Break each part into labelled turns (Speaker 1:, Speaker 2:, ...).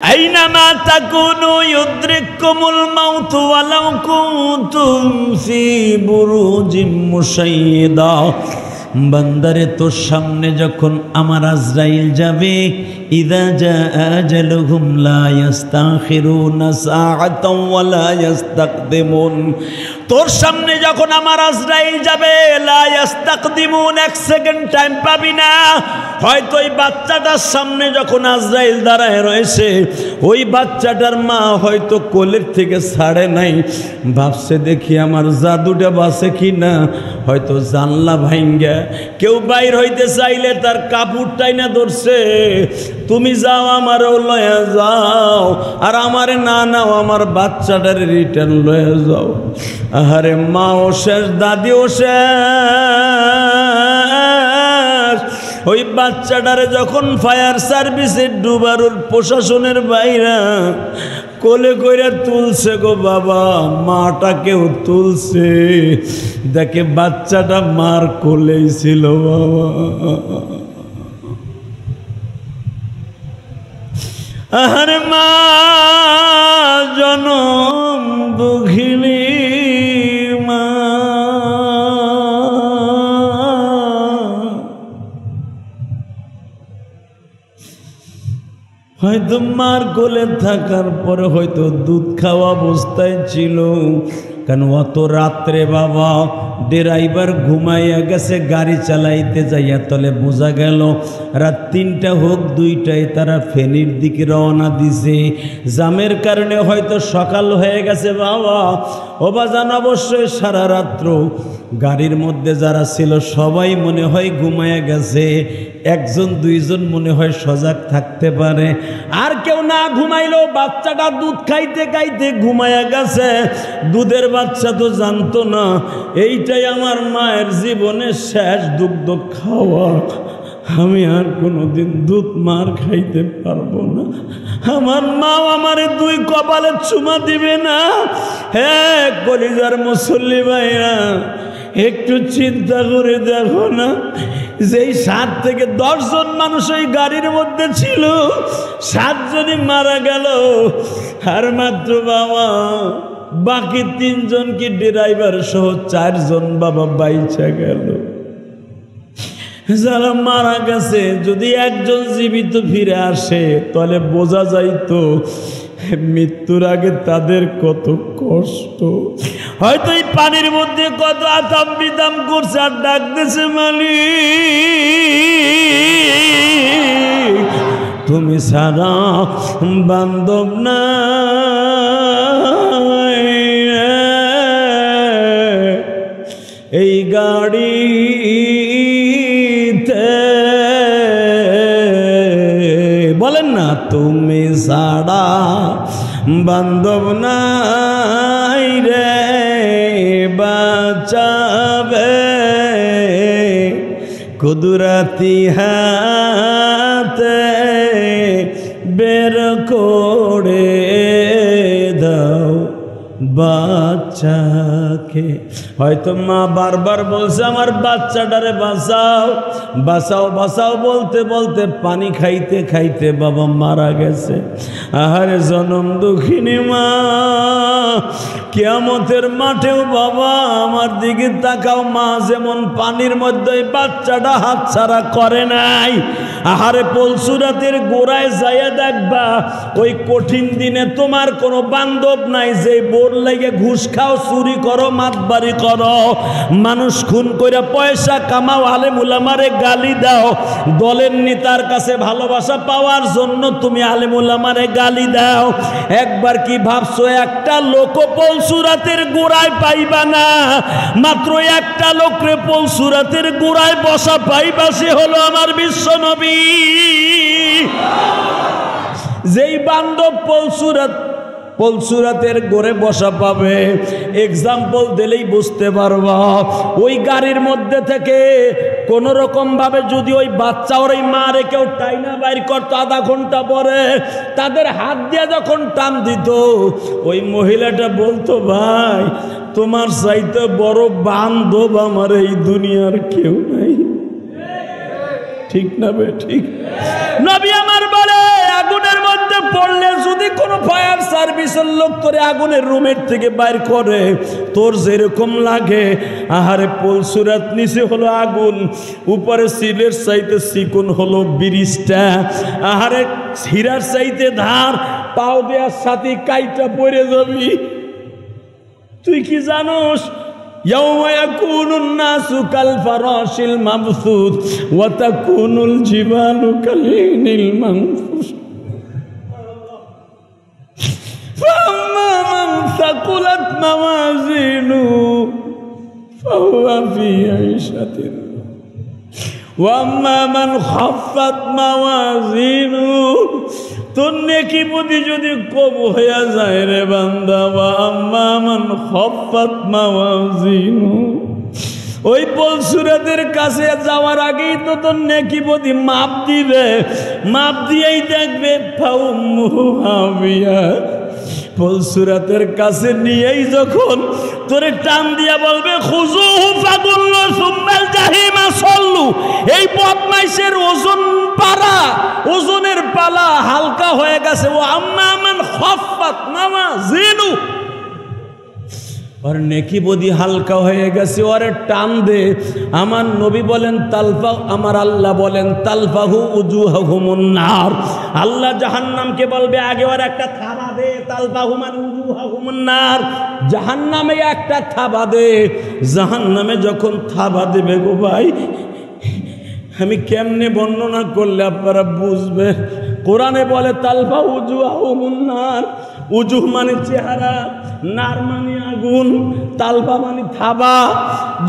Speaker 1: আইনামা তাকুনু ইউদরিকুমুল মাউত ওয়ালাউ কুনতুম ফি বুরুজিম মুশাইয়্যিদা। বান্দারে তোর সামনে যখন আমার আজরাইল যাবে, ইযা জাআ আজালুহুম লা ইস্তাখিরুনা সাআতাও ওয়া লা ইস্তাকদিমুন। তোর সামনে যখন আমার আজরাইল যাবে, লা ইস্তাকদিমুন, এক সেকেন্ড টাইম পাবি না। হয়তো ওই বাচ্চাটার সামনে যখন আজরাইল দাঁড়ায় রয়েছে, ওই বাচ্চাটার মা হয়তো কোলের থেকে ছাড়ে নাই, ভাবছে দেখি আমার জাদুটা বাঁচে কি না। হয়তো জানলা ভাঙ্গা কেউ বাইর হইতে চাইলে তার কাপড়টাই না ধরছে, তুমি যাও আমারও লয়া যাও, আর আমারে না নাও, আমার বাচ্চাটারে রিটার্ন লয়া যাও। আহারে মাও শেষ, দাদিও শেষ। ওই বাচ্চাটারে যখন ফায়ার সার্ভিসের ডুবারুর প্রশাসনের বাইরা কোলে কইরা তুলছে গো বাবা, মাটাকেও তুলছে, দেখে বাচ্চাটা মার কোলেই ছিল বাবা। আহারে মা জনম দুঃখিনী মা, হয়তো মার কোলে থাকার পরে হয়তো দুধ খাওয়া অবস্থায় ছিল, কারণ অত রাত্রে বাবা ড্রাইভার ঘুমাইয়া গেছে, গাড়ি চালাইতে যাইয়া তলে বোঝা গেল রাত ৩টা হোক ২টায় তারা ফেনীর দিকে রওনা দিছে। জামের কারণে হয়তো সকাল হয়ে গেছে বাবা। ওবাজান অবশ্যই সারা রাত্র গাড়ির মধ্যে যারা ছিল সবাই মনে হয় ঘুমাইয়া গেছে, একজন দুইজন মনে হয় সজাগ থাকতে পারে, আর কেউ না ঘুমাইলেও বাচ্চাটা দুধ খাইতে খাইতে ঘুমাইয়া গেছে। দুধের বাচ্চা তো জানতো না এইটাই আমার মায়ের জীবনের শেষ দুগ্ধ খাওয়া, আমি আর কোনোদিন দুধ মার খাইতে পারবো না। আমার মাও আমারে 2 কপালে চুমা দিবে না। হ্যাঁ কলিজার মুসল্লি ভাইরা, একটু চিন্তা করে দেখো না, যেই 7 থেকে 10 জন মানুষ ওই গাড়ির মধ্যে ছিল, 7 জনই মারা গেল, আর মাত্র বাবা বাকি 3 জন কি ড্রাইভার সহ 4 জন বাবা বাইচা গেল। যারা মারা গেছে যদি একজন জীবিত ফিরে আসে তাহলে বোঝা যাইতো মৃত্যুর আগে তাদের কত কষ্ট। হয়তো এই পানির মধ্যে কত আতাম বিতাম করছে আর ডাকতেছে মালিক তুমি সারা বান্ধব না, এই গাড়িতে বলেন না তুমি সারা বান্ধব নাই রে, বাঁচাবে কুদরতি হাতে বের করে দাও বাচ্চাকে। হয়তো মা বারবার বলছে আমার বাচ্চাটারে বাঁচাও বাঁচাও বাঁচাও, বলতে বলতে পানি খাইতে খাইতে বাবা মারা গেছে। আহারে জনম দুঃখিনী মা, কিয়ামতের মাঠেও বাবা আমার দিকে তাকাও, মা যেমন পানির মধ্যে বাচ্চাটা হাতছাড়া করে নাই। আহারে পলসুরাতের গোড়ায় যাইয়া দেখবা ওই কঠিন দিনে তোমার কোনো বান্ধব নাই, যে বোর লেগে ঘুষ খাও, চুরি করো, মাতবাড়ি করো, মানুষ খুন করে পয়সা কামাও, আলেম উলামারে গালি দাও, দলের নেতার কাছে ভালোবাসা পাওয়ার জন্য তুমি আলেম উলামারে গালি দাও। একবার কি ভাবছো একটা লোক পলসুরাতের গোড়ায় পাইবা না? মাত্র একটা লোকরে পলসুরাতের গোড়ায় বসা পাইবা, সে হলো আমার বিশ্ব নবী। যেই বান্ধব পলসুরাতের গোড়ে বসা পাবে, এক্সাম্পল দিলেই বুঝতে পারবা। ওই গাড়ির মধ্যে থেকে কোন রকম ভাবে যদি ওই বাচ্চা ওর ওই মা রে কেউ টাইনা বাইর করতো, আধা ঘন্টা পরে তাদের হাত দিয়ে যখন টান দিত, ওই মহিলাটা বলতো ভাই তোমার চাইতে বড় বান্ধব আমার এই দুনিয়ার কেউ নাই। ঠিক না বে ঠিক? নবী আমার বলে আগুনের মধ্যে পড়লে সার্ভিসের লোক তোরে আগুনের রুমের থেকে বাইর করে, তোর যেরকম লাগে। আহারে পলসুরাত নিচে হলো আগুন, উপরে সিলের চাইতে চিকন হলো ব্রিজটা, আহারে হীরার চাইতে ধার, পাও দেওয়ার সাথে কাইটা পড়ে যাবি। তুই কি জানোস ইয়াউমা ইয়াকুনুন নাসু কাল ফারাশিল মাবসুত ওয়া তাকুনুল জিবালু কালিনিল মানফুস ফাম্মা মান সাকুলাত মাওয়াজিনুহু ফাহুয়া ফি আইশাতিন ওয়া আম্মা মান খাফফাত মাওয়াজিনুহু, তোর নেকি বুদ্ধি যদি কম হইয়া যায় রে বান্দা, ওয়া আম্মা মান খাফফাত মাওয়াজিনুহু, ওই পলসুরাতের কাছে যাওয়ার আগেই তো তোর নেকি বুদ্ধি মাপ দিবে, মাপ দিয়েই দেখবে ফাউম্মুহু হাবিয়া। পলসুরাতের কাছে নিয়েই যখন তোরে টান দিয়া বলবে খুযুহু ফাগুল্লু সুম্মাল জাহিমা সল্লু, এই বদমাইশের ওজন পারা, ওজনের পালা হালকা হয়ে গেছে। ও আম্মা মান খাফফাত মাওয়াজিনু, ওর নেকি বদি হালকা হয়ে গেছে, ওরে টান দে। আমার নবী বলেন তালফা, আমার আল্লাহ বলেন তালফাহু উজুহাহুমুন নার, আল্লাহ জাহান্নামকে বলবে আগে ওর একটা থাবা দে, তালফাহু মান উজুহাহুমুন নার, জাহান্নামে একটা থাবা দে। জাহান্নামে যখন থাবা দেবে গো ভাই, আমি কেমনে বর্ণনা করলে আপনারা বুঝবে। কোরআনে বলে তালফা উজুহাহুমুন নার, উজুহ মানে চেহারা, নার মানে আগুন, তালফা মানে থাবা।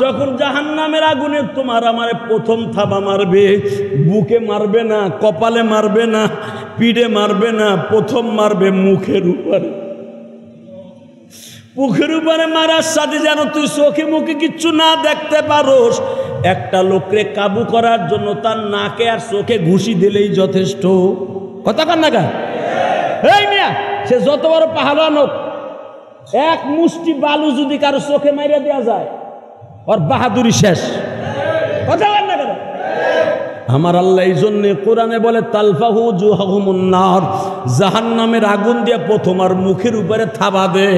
Speaker 1: যখন জাহান্নামের আগুনে তোমার আমারে প্রথম থাবা মারবে, বুকে মারবে না, কপালে মারবে না, পিঠে মারবে না, প্রথম মারবে মুখের উপরে। মুখের উপরে মারার সাথে যেন তুই চোখে মুখে কিচ্ছু না দেখতে পারোস। একটা লোককে কাবু করার জন্য তার নাকে আর চোখে ঘুষি দিলেই যথেষ্ট। কথা কান না, এই মিয়া সে যত বড় পাহাড়ান হোক, এক মুষ্টি বালু যদি কারো চোখে মাইরা দেওয়া যায়, ওর বাহাদুরি শেষ। কথা কান না, আমার আল্লাহ এই জন্য কোরআনে বলে তালফাহু উজুহাহুমুন নার, জাহান্নামের আগুন দিয়ে প্রথম আর মুখের উপরে থাবা দে,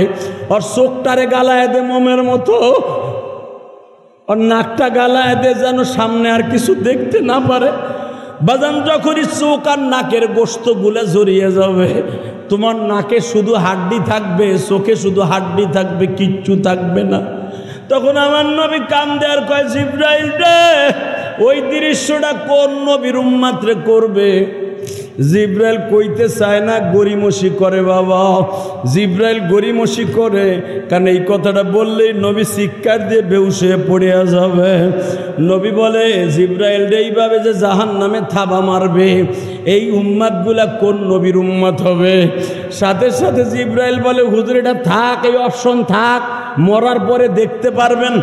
Speaker 1: ওর চোখটারে গালায় দে মোমের মতো, ওর নাকটা গালায় দে যেন সামনে আর কিছু দেখতে না পারে। বাজান যখনই চোখ আর নাকের গোস্ত গুলা জড়িয়ে যাবে, তোমার নাকে শুধু হাড্ডি থাকবে, চোখে শুধু হাড্ডি থাকবে, কিচ্ছু থাকবে না। তখন আমার নবী কান্দে আর কয় জিব্রাইল রে, ওই দৃশ্যটা কোন নবীর উম্মতরে করবে? জিব্রাইল কইতে চায় না, গরিমসি করে বাবা। জিব্রাইল গরিমসি করে, কারণ এই কথাটা বললেই নবী চিৎকার দিয়ে বেহুশ হয়ে পড়ে যাবে। নবী বলে জিব্রাইল রে, এইভাবে যে জাহান্নামে থাবা মারবে, এই উম্মতগুলা কোন নবীর উম্মত হবে? সাথে সাথে জিব্রাইল বলে হুজুর এটা থাক, এই অপশন থাক, মরার পরে দেখতে পারবেন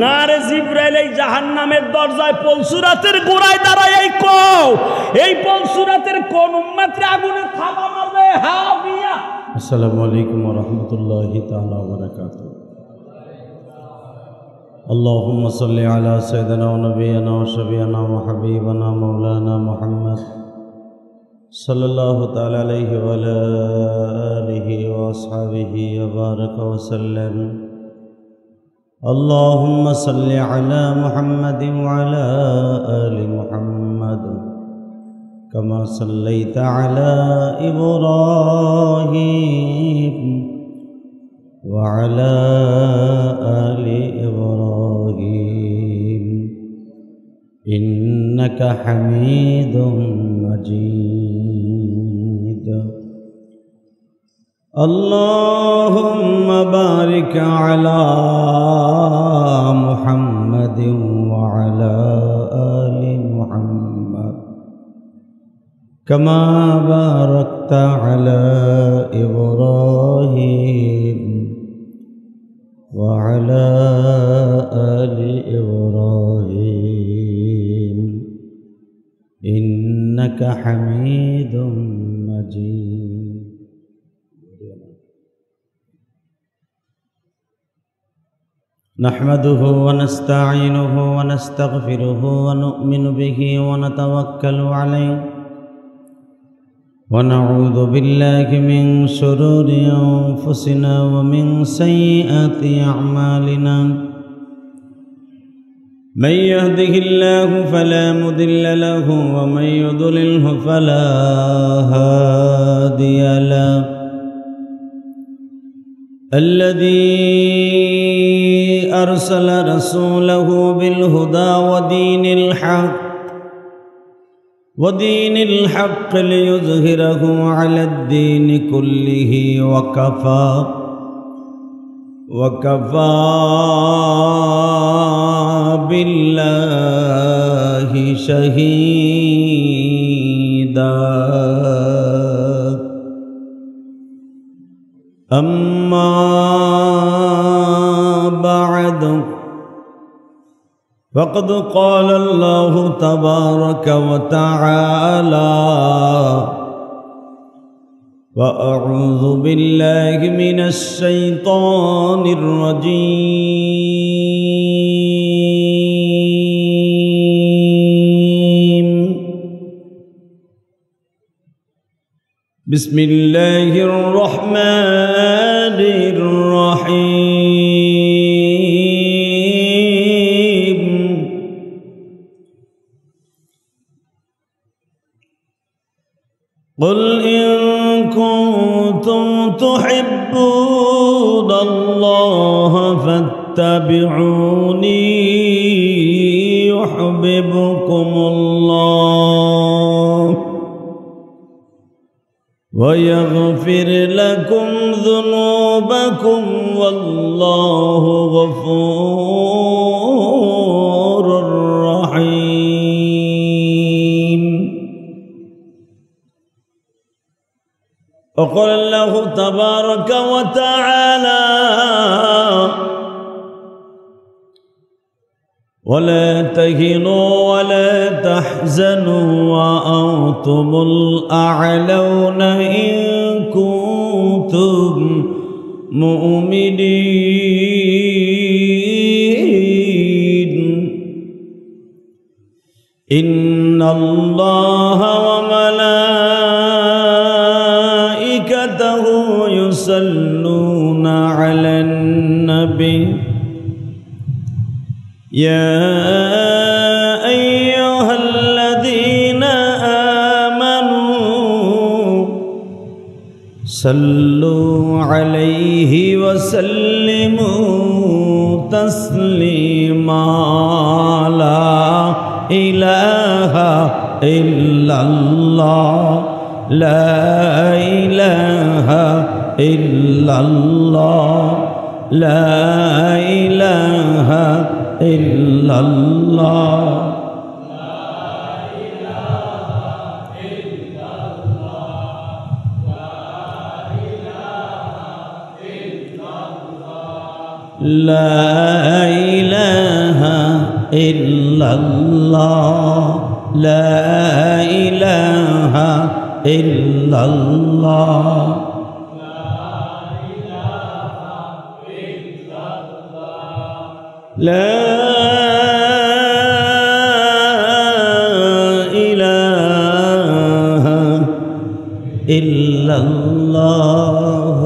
Speaker 1: না। রে জিব্রাইল, এই জাহান্নামের দরজায় পলসুরাতের গোড়ায় দাঁড়ায় এই কও, এই পলসুরাতের কোন উম্মতরে আগুনে থাবা মারবে? হাবিয়া। আসসালামু আলাইকুম ওয়া রাহমাতুল্লাহি তাআলা ওয়া বারাকাতুহু। আল্লাহুম্মা সাল্লি আলা সাইয়্যিদিনা ওয়া নাবিয়িনা ওয়া শাফিঈনা ওয়া হাবিবিনা মাওলানা মুহাম্মদ সাল্লাল্লাহু তাআলা আলাইহি ওয়া আলা আলিহি ওয়া আসহাবিহি ওয়া বারাকা ওয়া সাল্লাম। اللهم صل على محمد وعلى آل محمد كما صليت على إبراهيم وعلى آل إبراهيم إنك حميد مجيد. اللهم بارك على محمد وعلى آل محمد كما باركت على إبراهيم وعلى آل إبراهيم إنك حميد مجيد. نحمده ونستعينه ونستغفره ونؤمن به ونتوكل عليه ونعوذ بالله من شرور أنفسنا ومن سيئات أعمالنا من يهده الله فلا مضل له ومن يضلله فلا هادي له الذي أرسل رسوله بالهدى ودين الحق ليظهره على الدين كله وكفى بالله شهيدا أما بعد فقد قال الله تبارك وتعالى وأعوذ بالله من الشيطان الرجيم بسم الله الرحمن الرحيم قل إن كنتم تحبون الله فاتبعوني يحببكم الله ويغفر لكم ذنوبكم والله غفور رحيم. وقال الله تبارك وتعالى ولا تهنوا ولا تحزنوا وأنتم الأعلون إن كنتم مؤمنين إن الله وملائكته يصلون على النبي يا أيها الذين آمنوا صلوا عليه وسلموا تسليما لا إله إلا الله لا إله إلا الله لا إله إلا الله لا إله إلا الله لا إله إلا الله لا إله إلا الله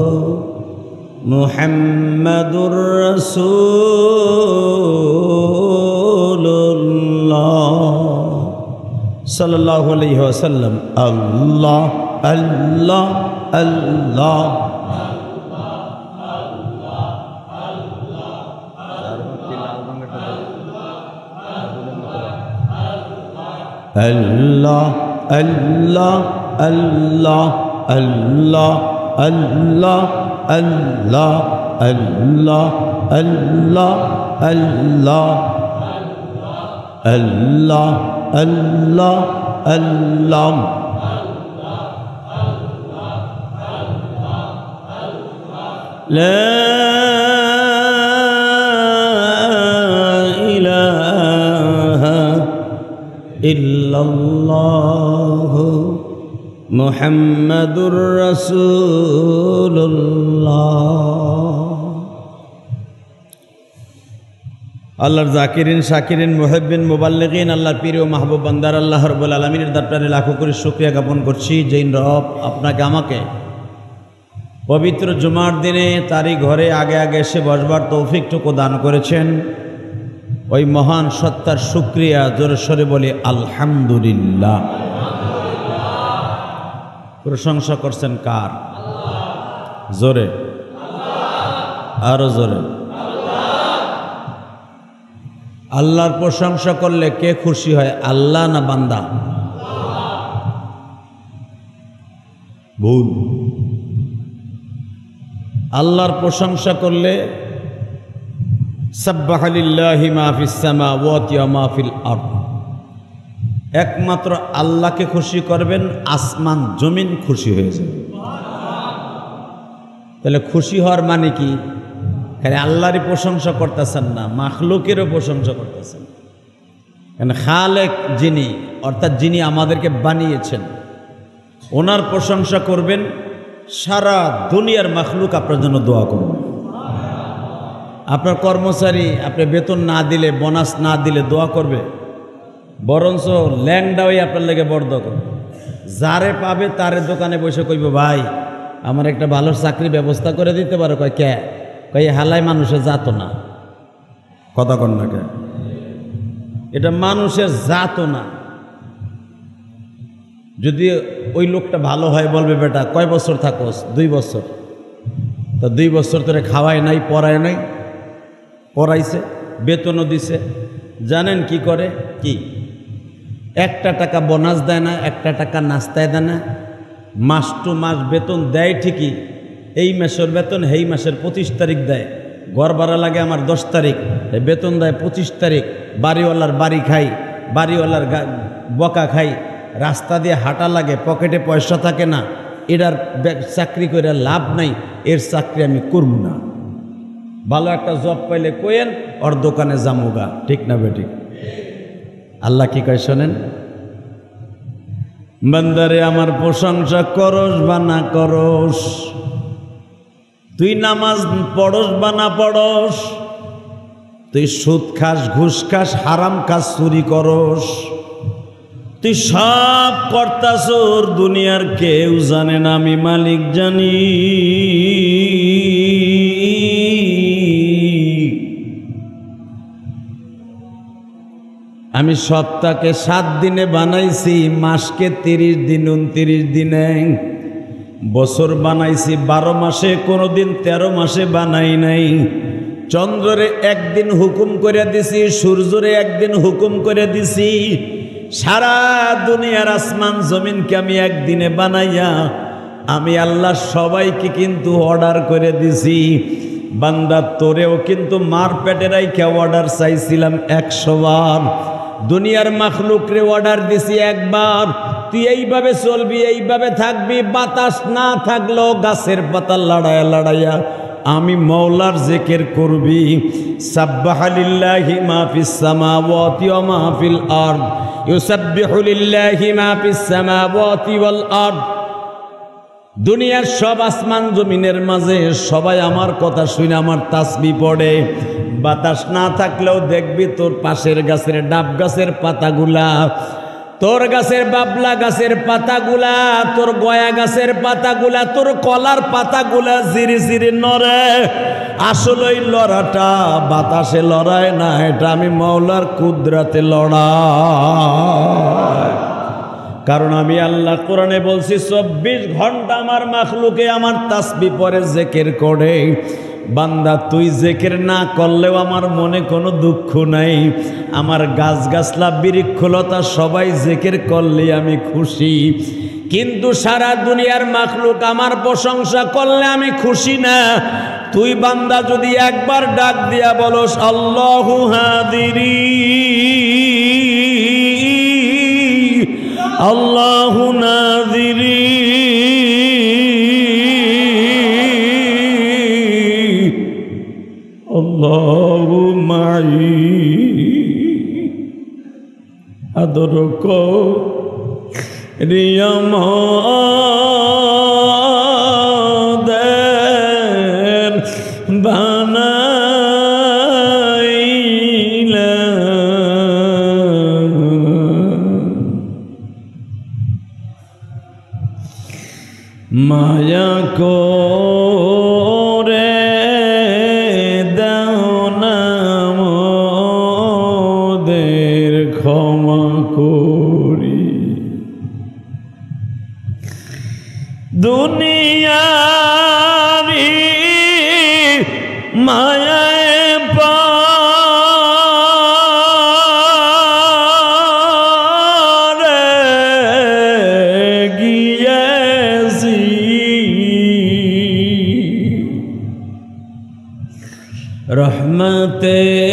Speaker 1: محمد رسول الله صلى الله عليه وسلم. الله الله الله الله الله الله الله الله الله الله الله الله الله الله الله لا إله إلا الله محمد رسول الله. আল্লাহর জাকিরিন শাকিরিন মুহিব্বিন মুবাল্লিগিন আল্লাহর প্রিয় মাহবুব বান্দার আল্লাহ রাব্বুল আলামিনের দরবারে লাখো করে শুকরিয়া জ্ঞাপন করছি যে রব আপনাকে আমাকে পবিত্র জুমার দিনে তারই ঘরে আগে আগে এসে বসবার তৌফিকটুকু দান করেছেন। ওই মহান সত্তার শুকরিয়া জোরে সরে বলি আলহামদুলিল্লাহ। প্রশংসা করছেন কার? জোরে, আরো জোরে। আল্লাহর প্রশংসা করলে কে খুশি হয়, আল্লাহ না বান্দা? ভুল। আল্লাহর প্রশংসা করলে সাব্বাহা লিল্লাহি মা ফিস সামাওয়াতি ওয়া মা ফিল আরদ, একমাত্র আল্লাহকে খুশি করবেন, আসমান জমিন খুশি হয়ে যাবে। তাহলে খুশি হওয়ার মানে কি? খালি আল্লাহরই প্রশংসা করতেছেন না, মাখলুকেরও প্রশংসা করতেছেন। কারণ খালেক যিনি, অর্থাৎ যিনি আমাদেরকে বানিয়েছেন, ওনার প্রশংসা করবেন। সারা দুনিয়ার মাখলুক আপনার জন্য দোয়া করবে। আপনার কর্মচারী আপনি বেতন না দিলে, বোনাস না দিলে দোয়া করবে, বরঞ্চ ল্যাংডাওই আপনার লেগে বড় দোয়া করবে। যারে পাবে তারে দোকানে বসে কইব, ভাই আমার একটা ভালো চাকরি ব্যবস্থা করে দিতে পারো? কয় কে? কয় হালাই মানুষের জাতো না। কথা কন না কে? এটা মানুষের জাতো না। যদি ওই লোকটা ভালো হয় বলবে, বেটা কয় বছর থাকোস? 2 বছর। তা 2 বছর ধরে খাওয়ায় নাই, পড়ায় নাই, পড়াইছে, বেতনও দিছে। জানেন কি করে? কি 1টা টাকা বোনাস দেয় না, 1টা টাকা নাস্তায় দেয় না। মাস টু মাস বেতন দেয় ঠিকই, এই মাসের বেতন এই মাসের 25 তারিখ দেয়। ঘর ভাড়া লাগে আমার 10 তারিখ, বেতন দেয় 25 তারিখ। বাড়িওয়ালার বাড়ি খাই, বাড়িওয়ালার বকা খাই, রাস্তা দিয়ে হাঁটা লাগে, পকেটে পয়সা থাকে না। এটার চাকরি করে লাভ নাই, এর চাকরি আমি করব না। ভালো একটা জব পাইলে কইেন, ওর দোকানে জামুগা। ঠিক না বেঠিক? আল্লাহ কি কয় শোনেন, বান্দারে আমার প্রশংসা করস বা না করস, তুই নামাজ পড়স বা না পড়স, তুই সুদ খাস, ঘুষ খাস, হারাম খাস, চুরি করস, তুই সব করতাছর, দুনিয়ার কেউ জানে না, আমি মালিক জানি। আমি সপ্তাহকে 7 দিনে বানাইছি, মাসকে 30 দিন 29 দিনে, বছর বানাইছি 12 মাসে, কোনোদিন 13 মাসে বানাই নাই। চন্দ্ররে একদিন হুকুম করে দিছি, সূর্যরে একদিন হুকুম করে দিছি। সারা দুনিয়ার আসমান জমিনকে আমি একদিনে বানাইয়া আমি আল্লাহ সবাইকে কিন্তু অর্ডার করে দিছি। বান্দা তোরেও কিন্তু মার পেটে রাইখা অর্ডার চাইছিলাম 100 বার। দুনিয়ার মাখলুকরে অর্ডার দিছি একবার, তুই এইভাবে চলবি, এইভাবে থাকবি। বাতাস না থাকলেও গাছের পাতা লড়াইয়া লড়াইয়া আমি মওলার জিকির করবি। সাব্বাহা লিল্লাহি মা ফিস সামাওয়াতি ওয়া মা ফিল আরদ, ইউসাব্বিহু লিল্লাহি মা ফিস সামাওয়াতি ওয়াল আরদ। দুনিয়ার সব আসমান জমিনের মাঝে সবাই আমার কথা শুনে আমার তাসবিহ পড়ে। বাতাস না থাকলেও দেখবি তোর পাশের গাছের ডাব গাছের পাতাগুলা, তোর গাছের বাবলা গাছের পাতাগুলা, তোর গয়া গাছের পাতাগুলা, তোর কলার পাতাগুলা জিরি জিরি নড়ে। আসলে লড়াটা বাতাসে লড়ায় না, এটা আমি মওলার কুদরতে লড়াই। কারণ আমি আল্লাহ কোরআনে বলছি 24 ঘন্টা আমার মাখলুকে আমার তাসবিহ পড়ে, জিকির করে। বান্দা তুই জিকির না করলেও আমার মনে কোনো দুঃখ নাই। আমার গাছগাছলা বৃক্ষলতা সবাই জিকির করলে আমি খুশি। কিন্তু সারা দুনিয়ার মাখলুক আমার প্রশংসা করলে আমি খুশি না। তুই বান্দা যদি একবার ডাক দিয়া বলস আল্লাহু হাদিরি, আল্লাহু নাযিরি, আল্লাহু মাই, আদর রিয়ামদের বানাই দুনিয়ারি মায়ায় পড়ে গিয়েছি, রহমতেরি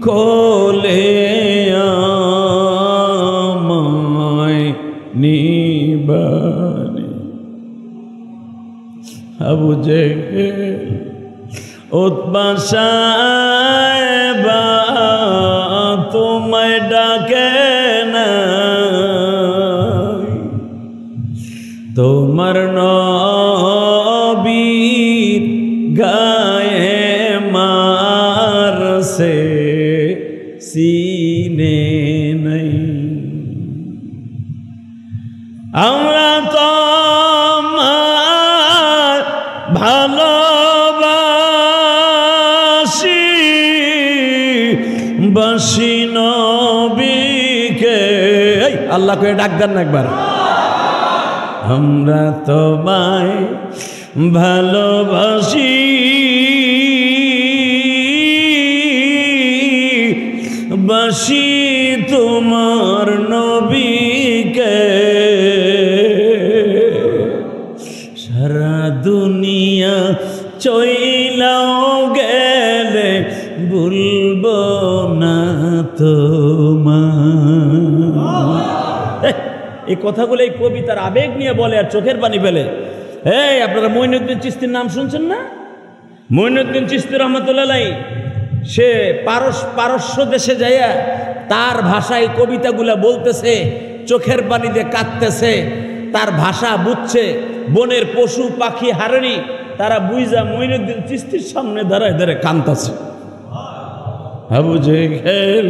Speaker 1: কোলে আমায় নিবানি। আবু জেহেল উতবা সাহেবা তোমায় ডাকে না, তোমার নবীর গায়ে মারছে সিনে নাই। আমরা তোমার ভালোবাসি, বাসি নবীকে। আল্লাহ করে ডাক দেন না একবার। আমরা তোমায় ভালোবাসি, বাসি তোমার নবীকে। সারা দুনিয়া চইলাও গেলে ভুলবো না তোমার। এই কথাগুলো এই কবিতার আবেগ নিয়ে বলে আর চোখের পানি ফেলে। এই আপনারা মঈনুদ্দিন চিশতির নাম শুনছেন না? মঈনুদ্দিন চিশতি রহমতুল্লাহ সে পারস্য দেশে যাইয়া তার ভাষায় কবিতাগুলা বলতেছে, চোখের পানি দিয়ে কাঁদতেছে, তার ভাষা বুঝছে। বনের পশু পাখি হারানি তারা বুঝা মঈনুদ্দিন চিশতির সামনে দাঁড়ায় দাঁড়ায় কাঁদতেছে। আবু জেহেল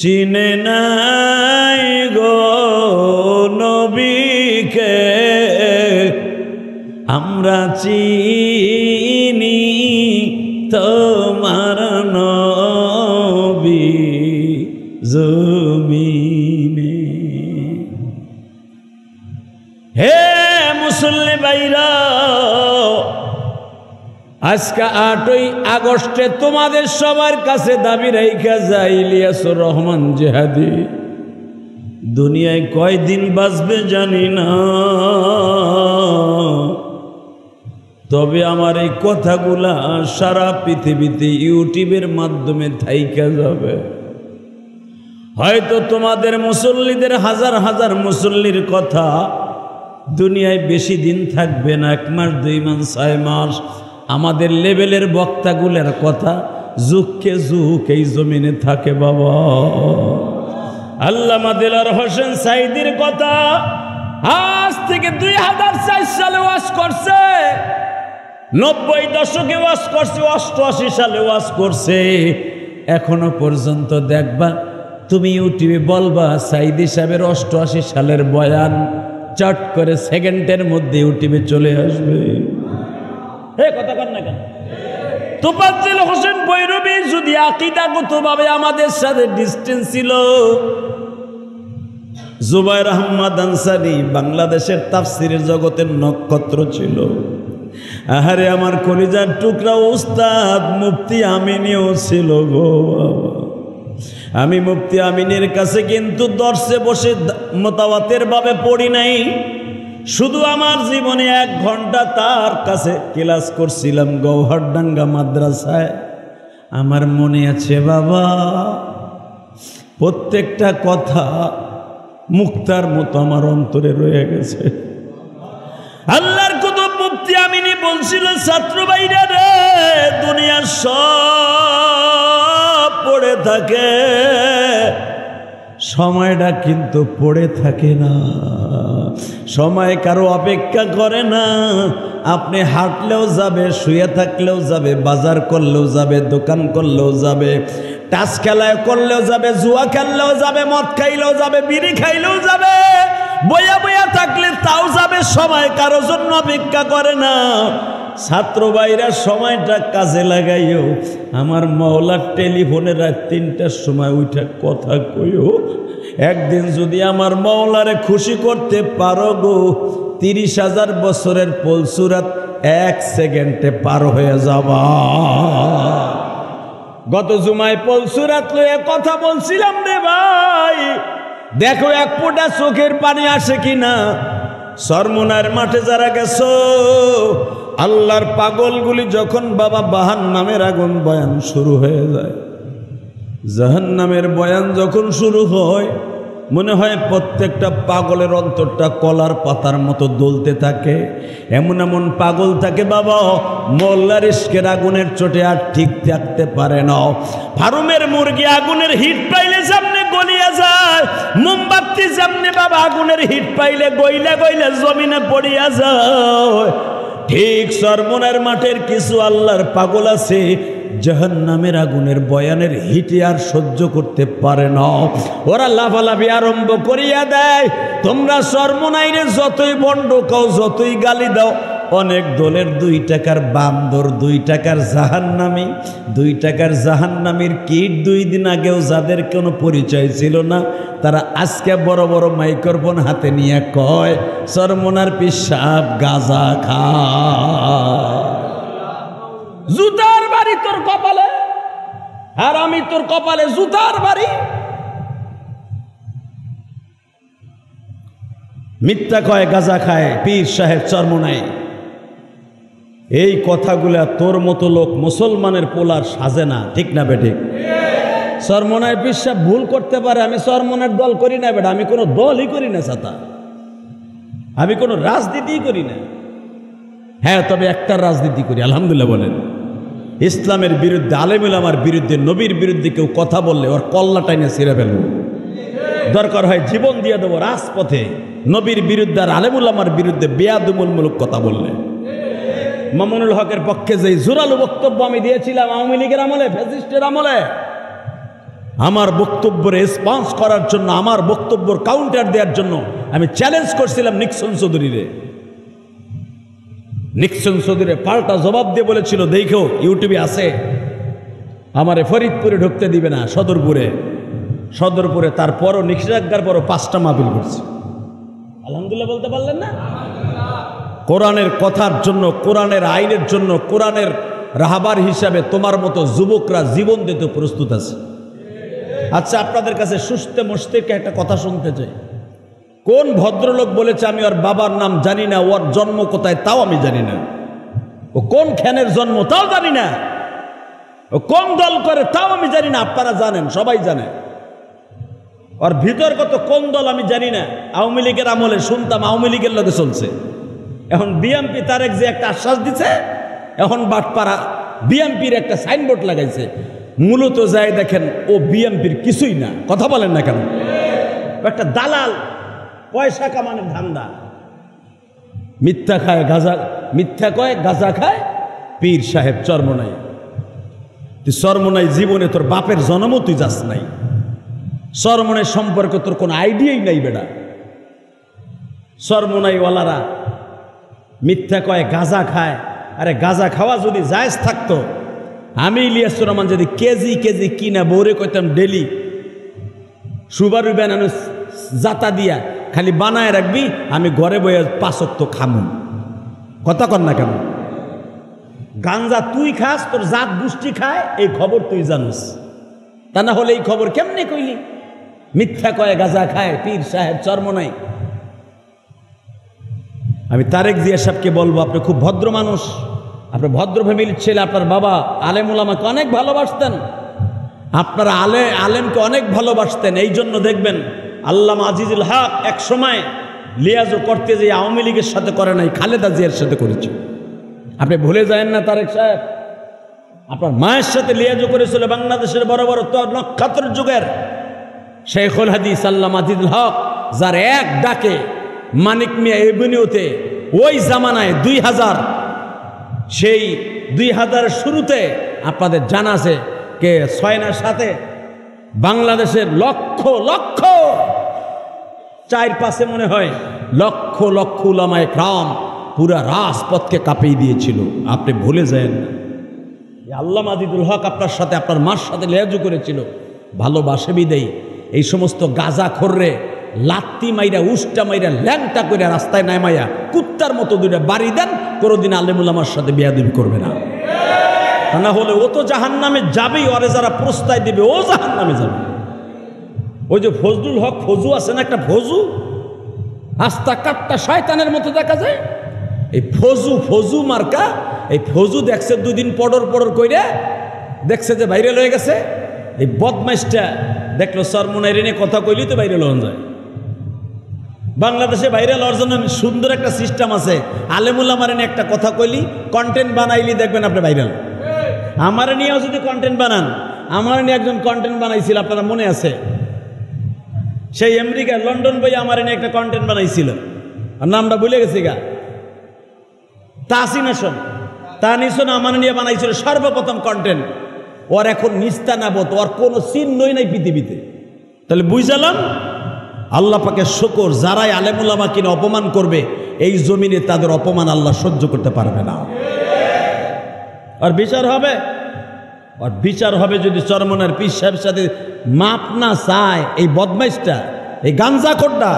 Speaker 1: চিনে নাই গো নবীকে, আমরা চিনি তোমার নবী জমিনে। হে মুসল্লি ভাইরা, আজকে 8ই আগস্টে তোমাদের সবার কাছে দাবি রাইখা যায় ইলিয়াসুর রহমান জিহাদি দুনিয়ায় কয়দিন বাঁচবে জানি না, তবে আমার এই কথাগুলা সারা পৃথিবীতে ইউটিউবের মাধ্যমে থাইকা যাবে। হয়তো তোমাদের মুসল্লিদের হাজার হাজার মুসল্লির কথা দুনিয়ায় বেশি দিন থাকবে না, 1 মাস 2 মাস 6 মাস। আমাদের লেভেলের বক্তাগুলোর কথা যুগকে যুগ এই জমিনে থাকে বাবা। আল্লামা দিলওয়ার হোসেন সাঈদীর কথা আজ থেকে 2004 সালে ওয়াজ করছে, 90 দশকে ওয়াজ করছে, 88 সালে ওয়াজ করছে। এখনো পর্যন্ত দেখবা তুমি ইউটিউবে বলবা সাঈদী সাহেবের 88 সালের বয়ান, চট করে সেকেন্ডের মধ্যে ইউটিউবে চলে আসবে। কথা কর না কেন? তোফাজ্জল হোসেন ভৈরবী যদি আকীদাগতভাবে আমাদের সাথে ডিসটেন্স ছিল, জুবায়ের আহমদ আনসারী বাংলাদেশের তাফসিরের জগতের নক্ষত্র ছিল। আহারে আমার কলিজার টুকরা উস্তাদ মুফতি আমিনীও ছিল গো বাবা। আমি মুফতি আমিনের কাছে কিন্তু দর্শে বসে মোতাওয়াতের ভাবে পড়ি নাই, শুধু আমার জীবনে 1 ঘন্টা তার কাছে ক্লাস করছিলাম গৌহারডাঙ্গা মাদ্রাসায়। আমার মনে আছে বাবা, প্রত্যেকটা কথা মুক্তার মতো আমার অন্তরে রয়ে গেছে। আল্লাহর কুতুব মুফতি আমিনী বলছিল, ছাত্র ভাইরা রে, দুনিয়ার সব পড়ে থাকে, সময়টা কিন্তু পড়ে থাকে না, সময় কারো অপেক্ষা করে না। আপনি হাঁটলেও যাবে, শুয়ে থাকলেও যাবে, বাজার করলেও যাবে, দোকান করলেও যাবে, টাস খেলায় করলেও যাবে, জুয়া খেললেও যাবে, মদ খাইলেও যাবে, বিড়ি খাইলেও যাবে, বইয়া বইয়া থাকলে তাও যাবে। সময় কারো জন্য অপেক্ষা করে না। ছাত্র ভাইরা সময়টা কাজে লাগাইও। আমার মাওলার টেলিফোনে রাত 3টার সময় উঠে কথা কইও, একদিন যদি আমার মওলারে খুশি করতে পারো গো, 30,000 বছরের পলসুরাত 1 সেকেন্ডে পার হয়ে যাবা। গত জুমায় পলসুরাত লয়ে কথা বলছিলাম রে ভাই, দেখো এক ফোঁটা চোখের পানি আসে কিনা। সরমুনার মাঠে যারা গেছো, আল্লাহর পাগলগুলি যখন বাবা জাহান্নামের আগুন বয়ান শুরু হয়ে যায়, জাহান্নামের বয়ান যখন শুরু হয়, মনে হয় প্রত্যেকটা পাগলের অন্তরটা কলার পাতার মতো দলতে থাকে। এমন এমন পাগল থাকে বাবা, মোল্লার ইশকের আগুনের চোটে আর ঠিক থাকতে পারে না। ফার্মের মুরগি আগুনের হিট পাইলে সামনে গলিয়া যায়, মোমবাতি সামনে বাবা আগুনের হিট পাইলে গইলা গইলা জমিনে পড়িয়া যায়। ঠিক সরমুনার মাঠের কিছু আল্লাহর পাগল আছে, জাহান্নামের আগুনের বয়ানের হিটে আর সহ্য করতে পারে না। ওরা লাফালাফি আরম্ভ করিয়া দেয়। তোমরা সরমুনাইরে যতই বন্ড কাও, যতই গালি দাও, অনেক দলের 2 টাকার বান্দর, 2 টাকার জাহান্নামী, 2 টাকার জাহান্নামীর কিট 2 দিন আগেও যাদের কোনো পরিচয় ছিল না, তারা আজকে বড় বড় মাইক্রোফোন হাতে নিয়ে কয় সরমুনার পিসাব গাঁজা খায়। জুতার বাড়ি তোর কপালে, আর আমি তোর কপালে জুতার বাড়ি। মিথ্যা কয়, গাঁজা খায়, পীর সাহেব চরমোনাই। এই কথাগুলা তোর মতো লোক মুসলমানের পোলার সাজে না, ঠিক না বেঠিক? চরমোনাই পীর সাহেব ভুল করতে পারে, আমি চরমোনার দল করি না বেটা, আমি কোনো দলই করি না ছাতা, আমি কোনো রাজনীতি করি না। হ্যাঁ, তবে একটা রাজনীতি করি আলহামদুলিল্লাহ বলেন। ইসলামের বিরুদ্ধে, আলেমুল আমার বিরুদ্ধে, নবীর বিরুদ্ধে কেউ কথা বললে ওর কল্লা টাইনে ছিঁড়ে ফেলবো, দরকার হয় জীবন দিয়ে দেবো রাজপথে। নবীর বিরুদ্ধে আর আলেমুল আমার বিরুদ্ধে বেয়াদুমূলক কথা বললে। মামুনুল হকের পক্ষে যে জোরালো বক্তব্য আমি দিয়েছিলাম আওয়ামী লীগের আমলে, ফ্যাসিস্টের আমলে, আমার বক্তব্যের রেসপন্স করার জন্য, আমার বক্তব্যের কাউন্টার দেওয়ার জন্য আমি চ্যালেঞ্জ করছিলাম নিক্সন চৌধুরীরে। নিক্সন চৌধুরী পাল্টা জবাব দিয়ে বলেছিল, দেখো ইউটিউবে আছে, আমারে ফরিদপুরে ঢুকতে দিবে না, সদরপুরে। তারপরও নিষেধাজ্ঞার পরও 5টা মাহফিল করছে। আলহামদুলিল্লাহ বলতে পারলেন না? কোরআনের কথার জন্য, কোরআনের আইনের জন্য, কোরআনের রাহবার হিসাবে তোমার মতো যুবকরা জীবন দিতে প্রস্তুত আছে। আচ্ছা, আপনাদের কাছে সুস্থে মস্তিষ্কে একটা কথা শুনতে চাই। কোন ভদ্রলোক বলেছে আমি ওর বাবার নাম জানি না, ওর জন্ম কোথায় তাও আমি জানি না, ও কোন খ্যানের জন্ম তাও জানি না, ও কোন দল করে তাও আমি জানি না? আপনারা জানেন, সবাই জানে। ওর ভিতরগত কোন দল আমি জানি না। আওয়ামী লীগের আমলে শুনতাম আওয়ামী লীগের লোকে চলছে, এখন বিএমপি তারেক যে একটা আশ্বাস দিছে, এখন বাটপাড়া বিএমপির একটা সাইনবোর্ড লাগাইছে, মূলত যায় দেখেন ও বিএমপির কিছুই না। কথা বলেন না কেন? একটা দালাল, পয়সা কামানোর ধান্দা। মিথ্যা খায় গাঁজা, মিথ্যা কয় গাঁজা খায় পীর সাহেব চরমোনাই। তুই চরমোনাই জীবনে তোর বাপের জন্মও তুই যাস নাই, চরমোনাই সম্পর্কে তোর কোনো আইডিয়াই নাই বেটা। চরমোনাইওয়ালারা মিথ্যা কয় গাঁজা খায়। আরে গাঁজা খাওয়া যদি জায়েজ থাকতো, আমি ইলিয়াসুর রহমান যদি কেজি কেজি কিনা বৌরে কইতাম ডেলি সুবারু বানানো জাতা দিয়া খালি বানায় রাখবি, আমি ঘরে বয়ে 5 ওয়াক্ত খামু। কথা কর না কেন? গাঞ্জা তুই খাস, তোর জাত গোষ্ঠী খায়, এই খবর তুই জানিস, তা না হলে এই খবর কেমনে কইলি? মিথ্যা কয় গাঁজা খায় পীর সাহেব চরমোনাই। আমি তারেক জিয়া সাহেবকে বলবো, আপনি খুব ভদ্র মানুষ, আপনি ভদ্র ফ্যামিলির ছেলে, আপনার বাবা আলেমুল আমাকে অনেক ভালোবাসতেন, আপনারা আলেমকে অনেক ভালোবাসতেন। এই জন্য দেখবেন আল্লামা আজিজুল হক এক সময় লিয়াজও করতে যে আওয়ামী লীগের সাথে করে নাই, খালেদা জিয়ার সাথে করেছে। আপনি ভুলে যায়েন না তারেক সাহেব, আপনার মায়ের সাথে লিয়াজও করেছিল বাংলাদেশের বড় বড় নক্ষত্র যুগের শেখুল হাদিস আল্লামা আজিজুল হক, যার এক ডাকে মানিক মিয়া এভিনিউতে ওই জামানায় 2000, সেই 2000 শুরুতে আপনাদের জানা আছে কে 6 সাথে বাংলাদেশের লক্ষ লক্ষ 4-5 মনে হয় লক্ষ লক্ষ উলামায়ে কেরাম পুরা রাজপথকে কাঁপিয়ে দিয়েছিল। আপনি ভুলে যান না, আল্লামা আজিজুল হক আপনার সাথে, আপনার মার সাথে লেয়াজু করেছিল, ভালোবাসে বিদেই এই সমস্ত গাঁজা খোররে লাত্তি মাইরা উষ্টা মাইরা ল্যাংটা করে রাস্তায় নামাইয়া কুত্তার মতো দুইটা বাড়ি দেন, কোনোদিন আলেমুল আমার সাথে বেয়াদবি করবে না। তা না হলে ও তো জাহান্নামে যাবেই, ওরে যারা প্রস্তায় দিবে ও জাহান্নামে যাবে। ওই যে ফজলুল হক ফজু আছে না, একটা ফজু আস্তা কাটটা শয়তানের মতো দেখা যায়, এই ফজু মার্কা, এই ফজু দেখছে 2 দিন পড়র কইরা দেখছে যে ভাইরাল হয়ে গেছে। এই বদমাইশটা দেখলো সরমুনাইরে নিয়ে কথা কইলি তো ভাইরাল হন যায়। বাংলাদেশে ভাইরাল হওয়ার জন্য সুন্দর একটা সিস্টেম আছে, আলেমুল আমার নিয়ে একটা কথা কইলি কন্টেন্ট বানাইলি দেখবেন আপনি ভাইরাল। আমার নিয়েও যদি কন্টেন্ট বানান, আমার নিয়ে একজন কন্টেন্ট বানাইছিল আপনারা মনে আছে, সেই আমেরিকা লন্ডন বই আমার নিয়ে একটা কন্টেন্ট বানাইছিল, আর নামটা ভুলে গেছি গা, তানিসন আমার নিয়ে বানাইছিল সর্বপ্রথম কন্টেন্ট। ওর এখন নিস্তানাবত, ওর কোনো চিহ্নই নাই পৃথিবীতে। তাহলে বুঝালাম আল্লাহ পাকের শুকর, যারাই আলেমুল আমাকে অপমান করবে এই জমিনে তাদের অপমান আল্লাহ সহ্য করতে পারবে না। আর বিচার হবে, আর বিচার হবে যদি চরমনার পীর সাহেবের সাথে মাপ না চায় এই বদমাইশটা, এই গাঞ্জা খোড্ডা,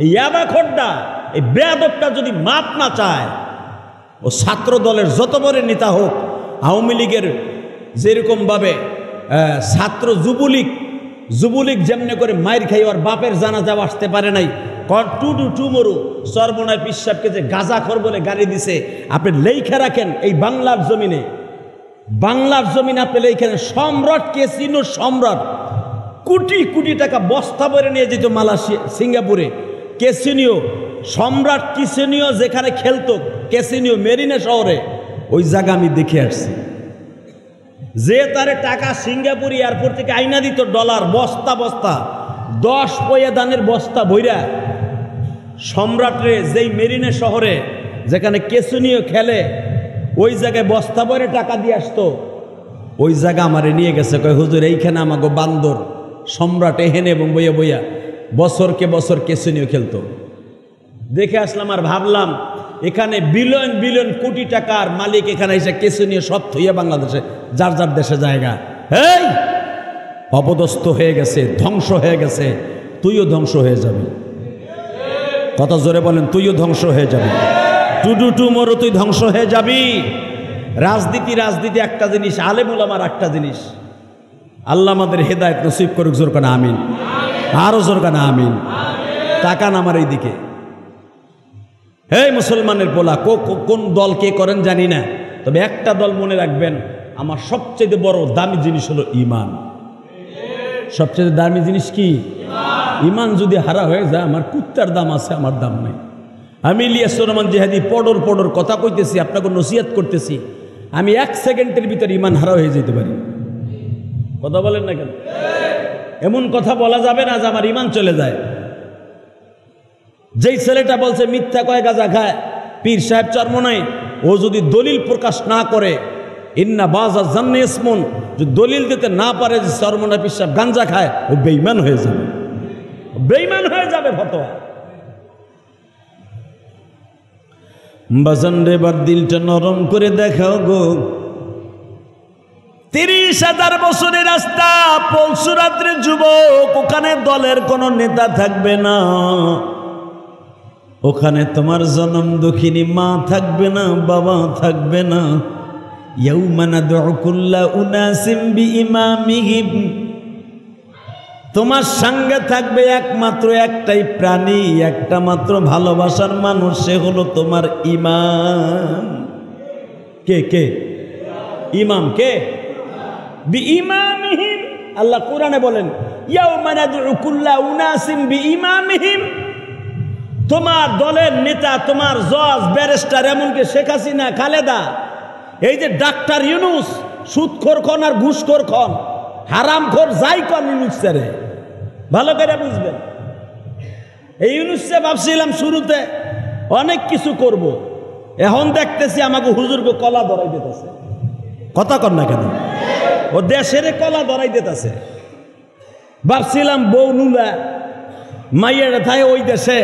Speaker 1: এই ইয়াবা খোড্ডা, এই বেয়াদবটা যদি মাপ না চায়, ও ছাত্র দলের যত বড় নেতা হোক, আওয়ামী লীগের যেরকমভাবে ছাত্র যুবলীগ যেমনি করে মায়ের খাই ওর বাপের জানাজা আসতে পারে নাই, টুমরু সর্বনায় পীর সাহেবকে যে গাঁজাখোর বলে গালি দিছে, আপনি লেখা রাখেন এই বাংলার জমিনে আপনি লেখা সম্রাট ক্যাসিনো সম্রাট, কোটি কোটি টাকা বস্তা ভরে নিয়ে যেত মালয়েশিয়া সিঙ্গাপুরে। ক্যাসিনো সম্রাট ক্যাসিনো যেখানে খেলতো, ক্যাসিনো মেরিনা শহরে, ওই জায়গা আমি দেখে আসছি। যে তারে টাকা সিঙ্গাপুর এয়ারপোর্ট থেকে আইনা দিত ডলার বস্তা 10 পয়সা দানের বস্তা ভইরা, সম্রাটরে যেই মেরিনা শহরে যেখানে ক্যাসিনো খেলে ওই জায়গায় বস্তা ভরে টাকা দিয়ে আসতো। ওই জায়গা আমারে নিয়ে গেছে, কয় হুজুর এইখানে আমাকে বান্দর সম্রাট এহেনে এবং বইয়া বছরকে বছর ক্যাসিনো খেলতো। দেখে আসলাম আর ভাবলাম এখানে বিলিয়ন কোটি টাকার মালিক এখানে এসে ক্যাসিনো সব থইয়া বাংলাদেশে যার দেশে জায়গা এই অপদস্থ হয়ে গেছে, ধ্বংস হয়ে গেছে। তুইও ধ্বংস হয়ে যাবি, কত জোরে বলেন, তুইও ধ্বংস হয়ে যাবি, টুমরো তুই ধ্বংস হয়ে যাবি। রাজনীতি একটা জিনিস, আলেমুল আমার একটা জিনিস। আল্লাহ আমাদের হেদায়েত নসিব করুক, জোর কানা আমিন, আরো জোর কানা আমিন। তাকান আমার এই দিকে, এই মুসলমানের পোলা, কোন দল কে করেন জানি না, তবে একটা দল মনে রাখবেন, আমার সবচেয়ে বড় দামি জিনিস হলো ইমান। সবচেয়ে দামি জিনিস কি? ইমান যদি হারা হয়ে যায়, আমার কুত্তার দাম আছে, আমার দাম নাই। আমি ইলিয়াস রহমান জিহাদি পড়র কথা কইতেছি, আপনাকে নসিহত করতেছি, আমি 1 সেকেন্ডের ভিতরে ইমান হারা হয়ে যেতে পারি। কথা বলেন না কেন? এমন কথা বলা যাবে না যে আমার ইমান চলে যায়। যেই ছেলেটা বলছে মিথ্যা কয় গাঁজা খায়, পীর সাহেব চরমনাই, ও যদি দলিল প্রকাশ না করে, ইন্না বাজা জান্নে ইসমুন, যদি দলিল দিতে না পারে যে চরমনাই পীর সাহেব গাঁজা খায়, ও বেঈমান হয়ে যাবে, বেঈমান হয়ে যাবে ফতোয়া। বাজান রে, এবার দিলটা নরম করে দেখাও গো। 30,000 বছরের রাস্তা, পলসুরাত্রে যুবক, ওখানে দলের কোনো নেতা থাকবে না, ওখানে তোমার জনম দুঃখিনী মা থাকবে না, বাবা থাকবে না। ইয়াউমা নাদউ কুল্লা উনাসিম বিইমামিহিম, তোমার সঙ্গে থাকবে একমাত্র একটাই প্রাণী, একটা মাত্র ভালোবাসার মানুষ, সে হলো তোমার ইমাম। কে? ইমাম কে? বিইমামিহিম। আল্লাহ কোরআনে বলেন ইয়াউমা নাদউ কুল্লা উনাসিম বিইমামিহিম, তোমার দলের নেতা, তোমার জজ, ব্যারিস্টার, এমনকি শেখ হাসিনা, খালেদা, এই যে ডাক্তার ইউনুস, সুদখোর খন আর ঘুষখোর খন, হারামখোর যাই কন, ইউনুস স্যারে ভালো করে বুঝবেন। এই ইউনুস স্যার ভাবছিলাম শুরুতে অনেক কিছু করব, এখন দেখতেছি আমাকে হুজুরকে কলা ধরাই দিতেছে। কথা কর না কেন? ও দেশের কলা ধরাই দিতেছে। ভাবছিলাম বউ নুলা মাইয়ের থাকে ওই দেশে,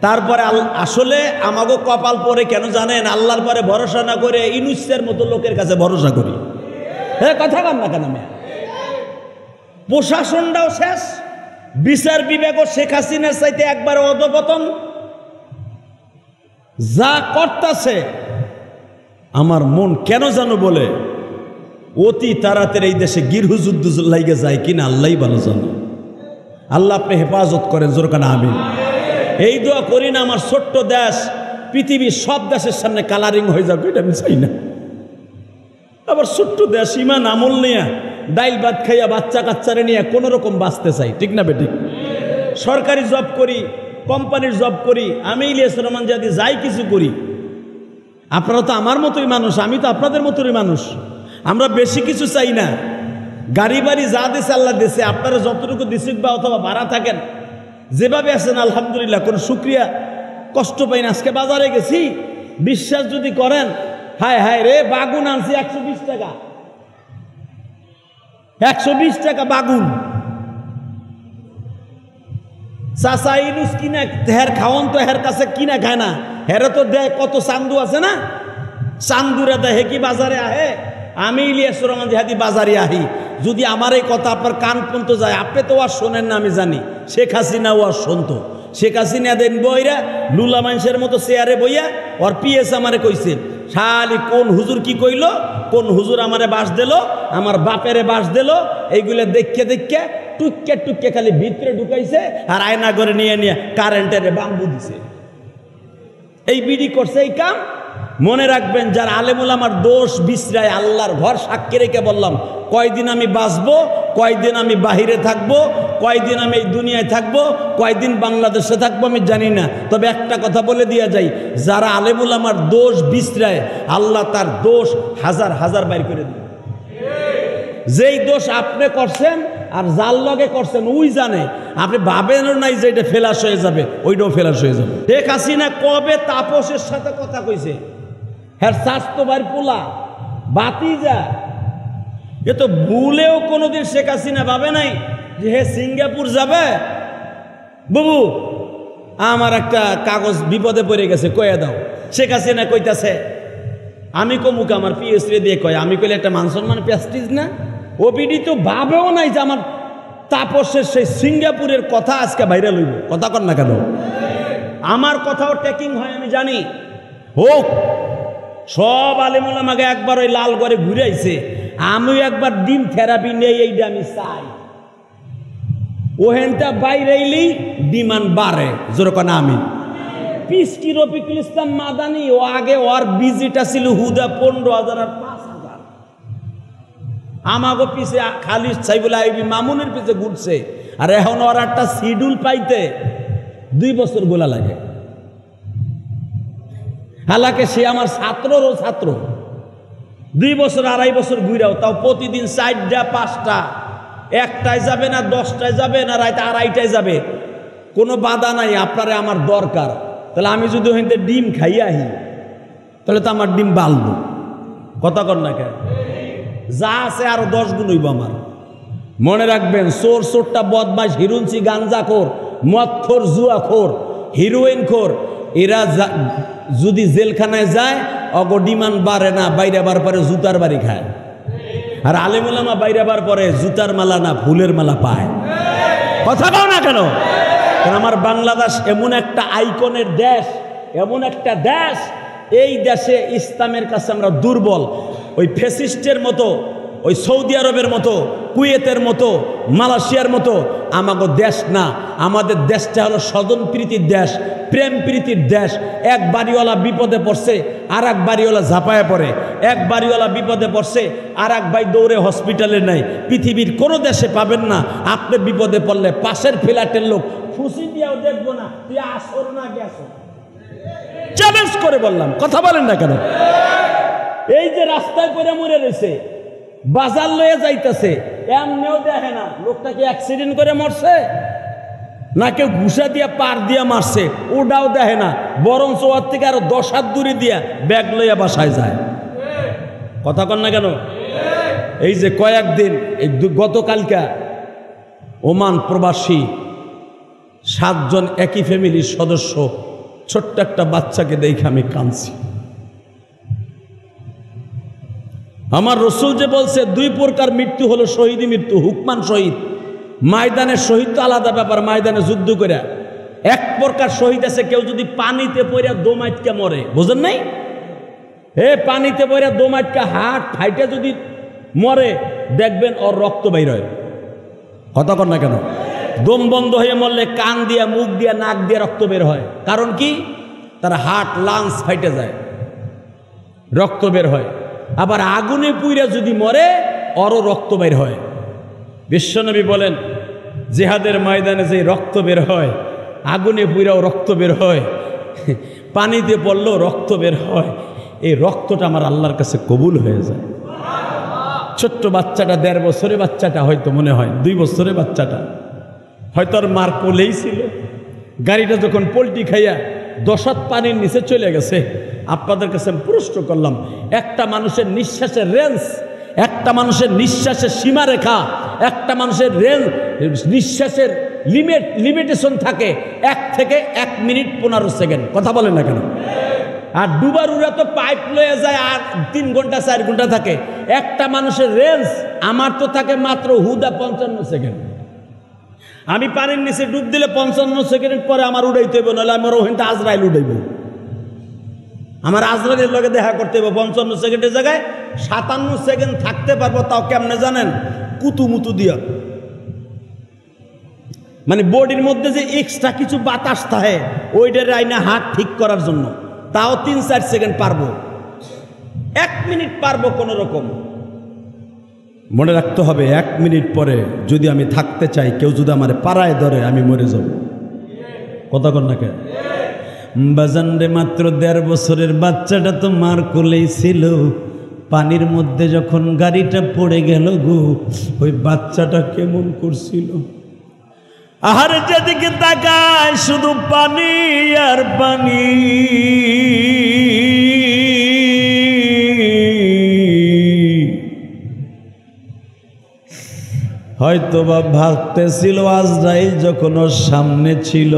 Speaker 1: তারপরে আসলে আমাকে কপাল পরে কেন জানেন, আল্লাহর পরে ভরসা না করে ইউনুসের মতো লোকের কাছে ভরসা করি। হ্যাঁ, কথা কর না কেন? প্রশাসনটাও শেষ, বিচার বিভাগও শেখ হাসিনার চাইতে একবার অধপতন। যা করতেছে আমার মন কেন জানো বলে অতি তাড়াতাড়ি এই দেশে গৃহযুদ্ধ লাইগে যায় কিনা আল্লাহই ভালো জানো। আল্লাহ আপনি হেফাজত করেন, জোরকানা আমিন। এই দোয়া করি না আমার ছোট্ট দেশ পৃথিবীর সব দেশের সামনে কালারিং হয়ে যাবে, এটা আমি চাই না। আবার ছোট্ট দেশ ইমান আমল নিয়ে ডাইল ভাত খাইয়া বাচ্চা কাচ্চারে নিয়ে কোনো রকম বাঁচতে চাই, ঠিক না বেঠিক? সরকারি জব করি, কোম্পানির জব করি, আমি ইলিয়াস রহমান যদি যাই কিছু করি। আপনারা তো আমার মতোই মানুষ, আমি তো আপনাদের মতোই মানুষ। আমরা বেশি কিছু চাই না। গাড়ি বাড়ি যা দিছে আল্লাহ দিছে, আপনারা যতটুকু দিচ্ছেন বা অথবা ভাড়া থাকেন যেভাবে আছেন আলহামদুলিল্লাহ, কোনো শুক্রিয়া কষ্ট পাই না। আজকে বাজারে গেছি, বিশ্বাস যদি করেন, হায় হায় রে বাগুন আনছি 120 টাকা, 120 টাকা বাগুন। চাষা ইনুস কিনা হের খাওয়ন তো হের কাছে কিনা খায় না, হেরে তো দেয় কত চান্দু আছে না, চান্দুরা দেয় কি বাজারে আহে। আমি ইলিয়াস রহমান জিহাদি বাজারে আহি, যদি আমার এই কথা আপনার কান পর্যন্ত যায়, আপনি তো আর শোনেন না আমি জানি, শেখ হাসিনাও আর শুনতো। শেখ হাসিনা দেন বইরা লুলা মানুষের মতো চেয়ারে বইয়া ওর পিএস আমারে কইছে, শালি কোন হুজুর কি কইল, কোন হুজুর আমারে বাস দিল, আমার বাপেরে বাস দিল, এইগুলো দেখে দেখে টুককে টুককে খালি ভিতরে ঢুকাইছে আর আয়না করে নিয়ে নিয়ে কারেন্টের বাম্বু দিছে। এই বিডি করছে এই কাম। মনে রাখবেন, যার আলেমুল আমার দোষ বিশ্রায় আল্লাহর ঘর সাক্ষী রেখে বললাম, কয়দিন আমি বাঁচবো, কয়দিন আমি বাহিরে থাকবো, কয়দিন আমি এই দুনিয়ায় থাকবো, কয়দিন বাংলাদেশে থাকবো আমি জানি না। তবে একটা কথা বলে দিয়ে যাই, যারা আলেমুল আমার দোষ বিশ্রায় আল্লাহ তার দোষ হাজার হাজার বাইর করে দিন। যেই দোষ আপনি করছেন আর যার লগে করছেন ওই জানে, আপনি ভাবেনও নাই যে এটা ফেলাস হয়ে যাবে, ওইটাও ফেলাস হয়ে যাবে। শেখ হাসিনা কবে তাপসের সাথে কথা কইছে, হ্যাঁ স্বাস্থ্য ভাই পোলা বাতিজা, এ তো ভুলেও কোনোদিন শেখ হাসিনা ভাবে নাই যে হে সিঙ্গাপুর যাবে। বাবু আমার একটা কাগজ বিপদে পড়ে গেছে, কয়ে দাও। শেখ হাসিনা কইতাছে, আমি কমুক আমার পিএসরে দিয়ে কয়, আমি কইলে একটা মান সম্মান প্যাস্টিজ না। ওবিডি তো ভাবেও নাই যে আমার তাপসের সেই সিঙ্গাপুরের কথা আজকে বাইরে লইব। কথা কর না কেন? আমার কথাও ট্যাকিং হয় আমি জানি। হোক, সব আলেমুল আমাকে একবার ওই লাল করে ঘুরে আইছে, আমিও একবার ডিম থেরাপি নেই, এইটা আমি চাই। ওহেনটা বাইরে এলেই ডিমান্ড বাড়ে, যেরকম আমি পিসকি রফিকুল ইসলাম মাদানি, ও আগে ওর ভিজিটা ছিল হুদা 15,000 আর 5,000। আমাগো পিছে খালিদ সাইবুল আইবি মামুনের পিছে ঘুরছে, আর এখন ওর একটা শিডিউল পাইতে 2 বছর গোলা লাগে। হালাকে সে আমার ছাত্ররও ছাত্র, 2 বছর 2.5 বছর ঘুরাও, তাও প্রতিদিন 4টা 5টা, 1টায় যাবে না 10টায় যাবে না রাত 2:30টায় যাবে, কোনো বাধা নাই। আপনারে আমার দরকার, তাহলে আমি যদি ওখানে ডিম খাইয়ে আহি তাহলে তো আমার ডিম বাড়লো। কথা কর না কেন? যা আছে আরো 10 গুণ হইব আমার। মনে রাখবেন, চোর চোরটা বদমাশ, হিরুঞ্চি গাঞ্জাখোর, মদখোর, জুয়াখোর, হিরোইন খোর, এরা যদি জেলখানায় যায় অগ ডিমান্ড বাড়ে না, বাইরে বার পরে জুতার বাড়ি খায়। আর আলেমুলামা বাইরে বার পরে জুতার মালা না ফুলের মালা পায়। কথা কও না কেন? কারণ আমার বাংলাদেশ এমন একটা আইকনের দেশ, এমন একটা দেশ, এই দেশে ইসলামের কাছে আমরা দুর্বল। ওই ফ্যাসিস্টের মতো, ওই সৌদি আরবের মতো, কুয়েতের মতো, মালয়েশিয়ার মতো আমাদের দেশ না। আমাদের দেশটা হলো স্বজনপ্রীতির দেশ, প্রেম প্রীতির দেশ। এক বাড়িওয়ালা বিপদে পড়ছে আর এক বাড়িওয়ালা ঝাঁপায় পড়ে, এক বাড়িওয়ালা বিপদে পড়ছে আর এক ভাই দৌড়ে হসপিটালে নেয়। পৃথিবীর কোনো দেশে পাবেন না আপনি বিপদে পড়লে পাশের ফ্ল্যাটের লোক খুশি দিয়েও দেখবো না তুই আসর না গেছ। চ্যালেঞ্জ করে বললাম, কথা বলেন না কেন? এই যে রাস্তায় করে মরে রয়েছে, বাজার লয়ে যাইতেছে, এমনিও দেখে না লোকটা কি অ্যাক্সিডেন্ট করে মরছে না কেউ ঘুষা দিয়া পার দিয়া মারছে, ওটাও দেখে না। বরঞ্চ ওর থেকে আরো 10 হাত দূরে দিয়া ব্যাগ লইয়া বাসায় যায়। কথা কন না কেন? এই যে কয়েকদিন, এই গতকালকা ওমান প্রবাসী 7 জন একই ফ্যামিলির সদস্য, ছোট্ট একটা বাচ্চাকে দেখে আমি কাঁদছি। আমার রসুল যে বলছে 2 প্রকার মৃত্যু হলো শহীদি মৃত্যু, হুকমান শহীদ ময়দানে শহীদ তো আলাদা ব্যাপার, ময়দানে যুদ্ধ করে এক প্রকার শহীদ আছে, কেউ যদি পানিতে পড়ে দোমাইটকে মরে, বুঝেন নাই? পানিতে পড়ে দোমাইটকে হাট ফাইটে যদি মরে, দেখবেন ওর রক্ত বের হয়। কথা কর না কেন? দম বন্ধ হয়ে মরলে কান দিয়া, মুখ দিয়া, নাক দিয়ে রক্ত বের হয়। কারণ কি? তার হার্ট লাংস ফাইটে যায়, রক্ত বের হয়। আবার আগুনে পুইরা যদি মরে, ওরও রক্ত বের হয়। বিশ্বনবী বলেন, জিহাদের ময়দানে যে রক্ত বের হয়, আগুনে পুইরাও রক্ত বের হয়, পানিতে পড়লেও রক্ত বের হয়। এই রক্তটা আমার আল্লাহর কাছে কবুল হয়ে যায়। ছোট্ট বাচ্চাটা, 1.5 বছরের বাচ্চাটা, হয়তো মনে হয় 2 বছরের বাচ্চাটা, হয়তো আর মার কোলেই ছিল। গাড়িটা যখন পল্টি খাইয়া 10 হাত পানির নিচে চলে গেছে, আপনাদের কাছে আমি প্রশ্ন করলাম, একটা মানুষের নিঃশ্বাসের রেঞ্জ, একটা মানুষের নিঃশ্বাসের সীমারেখা, একটা মানুষের রেঞ্জ, নিঃশ্বাসের লিমিটেশন থাকে 1 থেকে 1 মিনিট 15 সেকেন্ড। কথা বলেন না কেন? আর ডুবারুরা তো পাইপ লয়ে যায় আর 3 ঘন্টা 4 ঘন্টা থাকে। একটা মানুষের রেঞ্জ আমার তো থাকে মাত্র হুদা 55 সেকেন্ড। আমি পানির নিচে ডুব দিলে 55 সেকেন্ড পরে আমার উড়াইতে হইব, নাহলে আমার ওখানটা আজরাইল উঠাইব। আমার আজরাইলের লগে দেখা করতে হইব। 55 সেকেন্ডের জায়গায় 57 সেকেন্ড থাকতে পারবো। তাও কেমনে জানেন? কুতুমুতু দিয়া, মানে বডির মধ্যে যে এক্সট্রা কিছু বাতাস থাকে, ওইটার আইনা হাত ঠিক করার জন্য। তাও 3-4 সেকেন্ড পারবো, 1 মিনিট পারবো কোন রকম। মনে রাখতে হবে, 1 মিনিট পরে যদি আমি থাকতে চাই, কেউ যদি আমার পাড়ায় ধরে, আমি মরে যাব। কথা কন না কেন? বাজান রে, মাত্র 1.5 বছরের বাচ্চাটা তো মার কোলেই ছিল। পানির মধ্যে যখন গাড়িটা পড়ে গেল গো, ওই বাচ্চাটা কেমন করছিল। আহারে, যেদিকে তাকায় শুধু পানি আর পানি। হয়তো বা ভাবতেছিল আজরাইল যখন ওর সামনে ছিল,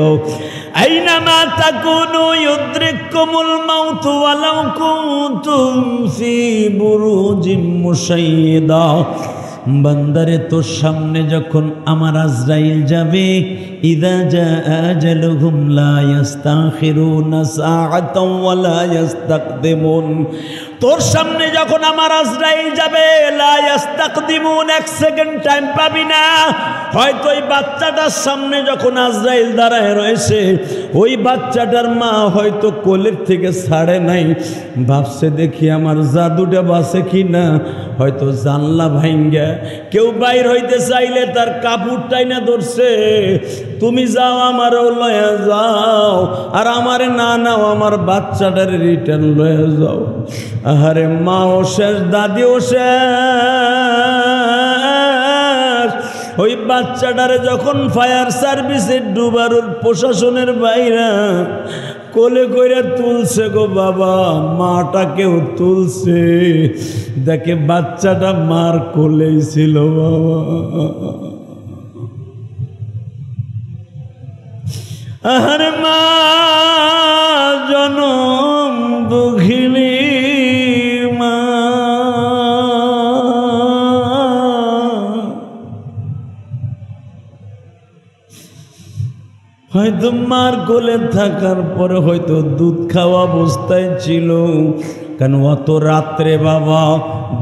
Speaker 1: আইনামা তাকুনু ইউদরিকুমুল মাউত ওয়ালাউ কুনতুম ফি বুরুজিম মুশাইয়্যিদা। বান্দারে, তোর সামনে যখন আমার আজরাইল যাবে, ইযা জাআ আজালুহুম লা ইস্তাখিরুনা সাআতাও ওয়া লা ইস্তাকদিমুন। তোর সামনে যখন আমার আজরাইল যাবে, লা ইস্তাকদিমুন, 1 সেকেন্ড টাইম পাবি না। হয়তো ওই বাচ্চাটার সামনে যখন আজরাইল দাঁড়ায় রয়েছে, ওই বাচ্চাটার মা হয়তো কোলের থেকে ছাড়ে নাই, ভাবছে দেখি আমার জাদুটা বাঁচে কিনা। হয়তো জানলা ভাঙ্গা কেউ বাইর হইতে চাইলে তার কাপড়টাই না ধরছে, তুমি যাও, আমারও লয়ে যাও, আর আমারে না নাও, আমার বাচ্চাটার রিটার্ন লয়ে যাও। আহারে, মাও শেষ, দাদিও শেষ। ওই বাচ্চাটারে যখন ফায়ার সার্ভিসের ডুবারুর প্রশাসনের বাইরা কোলে কইরা তুলছে গো বাবা, মাটাকেও তুলছে, দেখে বাচ্চাটা মার কোলেই ছিল বাবা। আহারে মা জনম দুঃখিনী মা, হয়তো মার কোলে থাকার পরে হয়তো দুধ খাওয়া অবস্থায় ছিল। কেন অত রাত্রে বাবা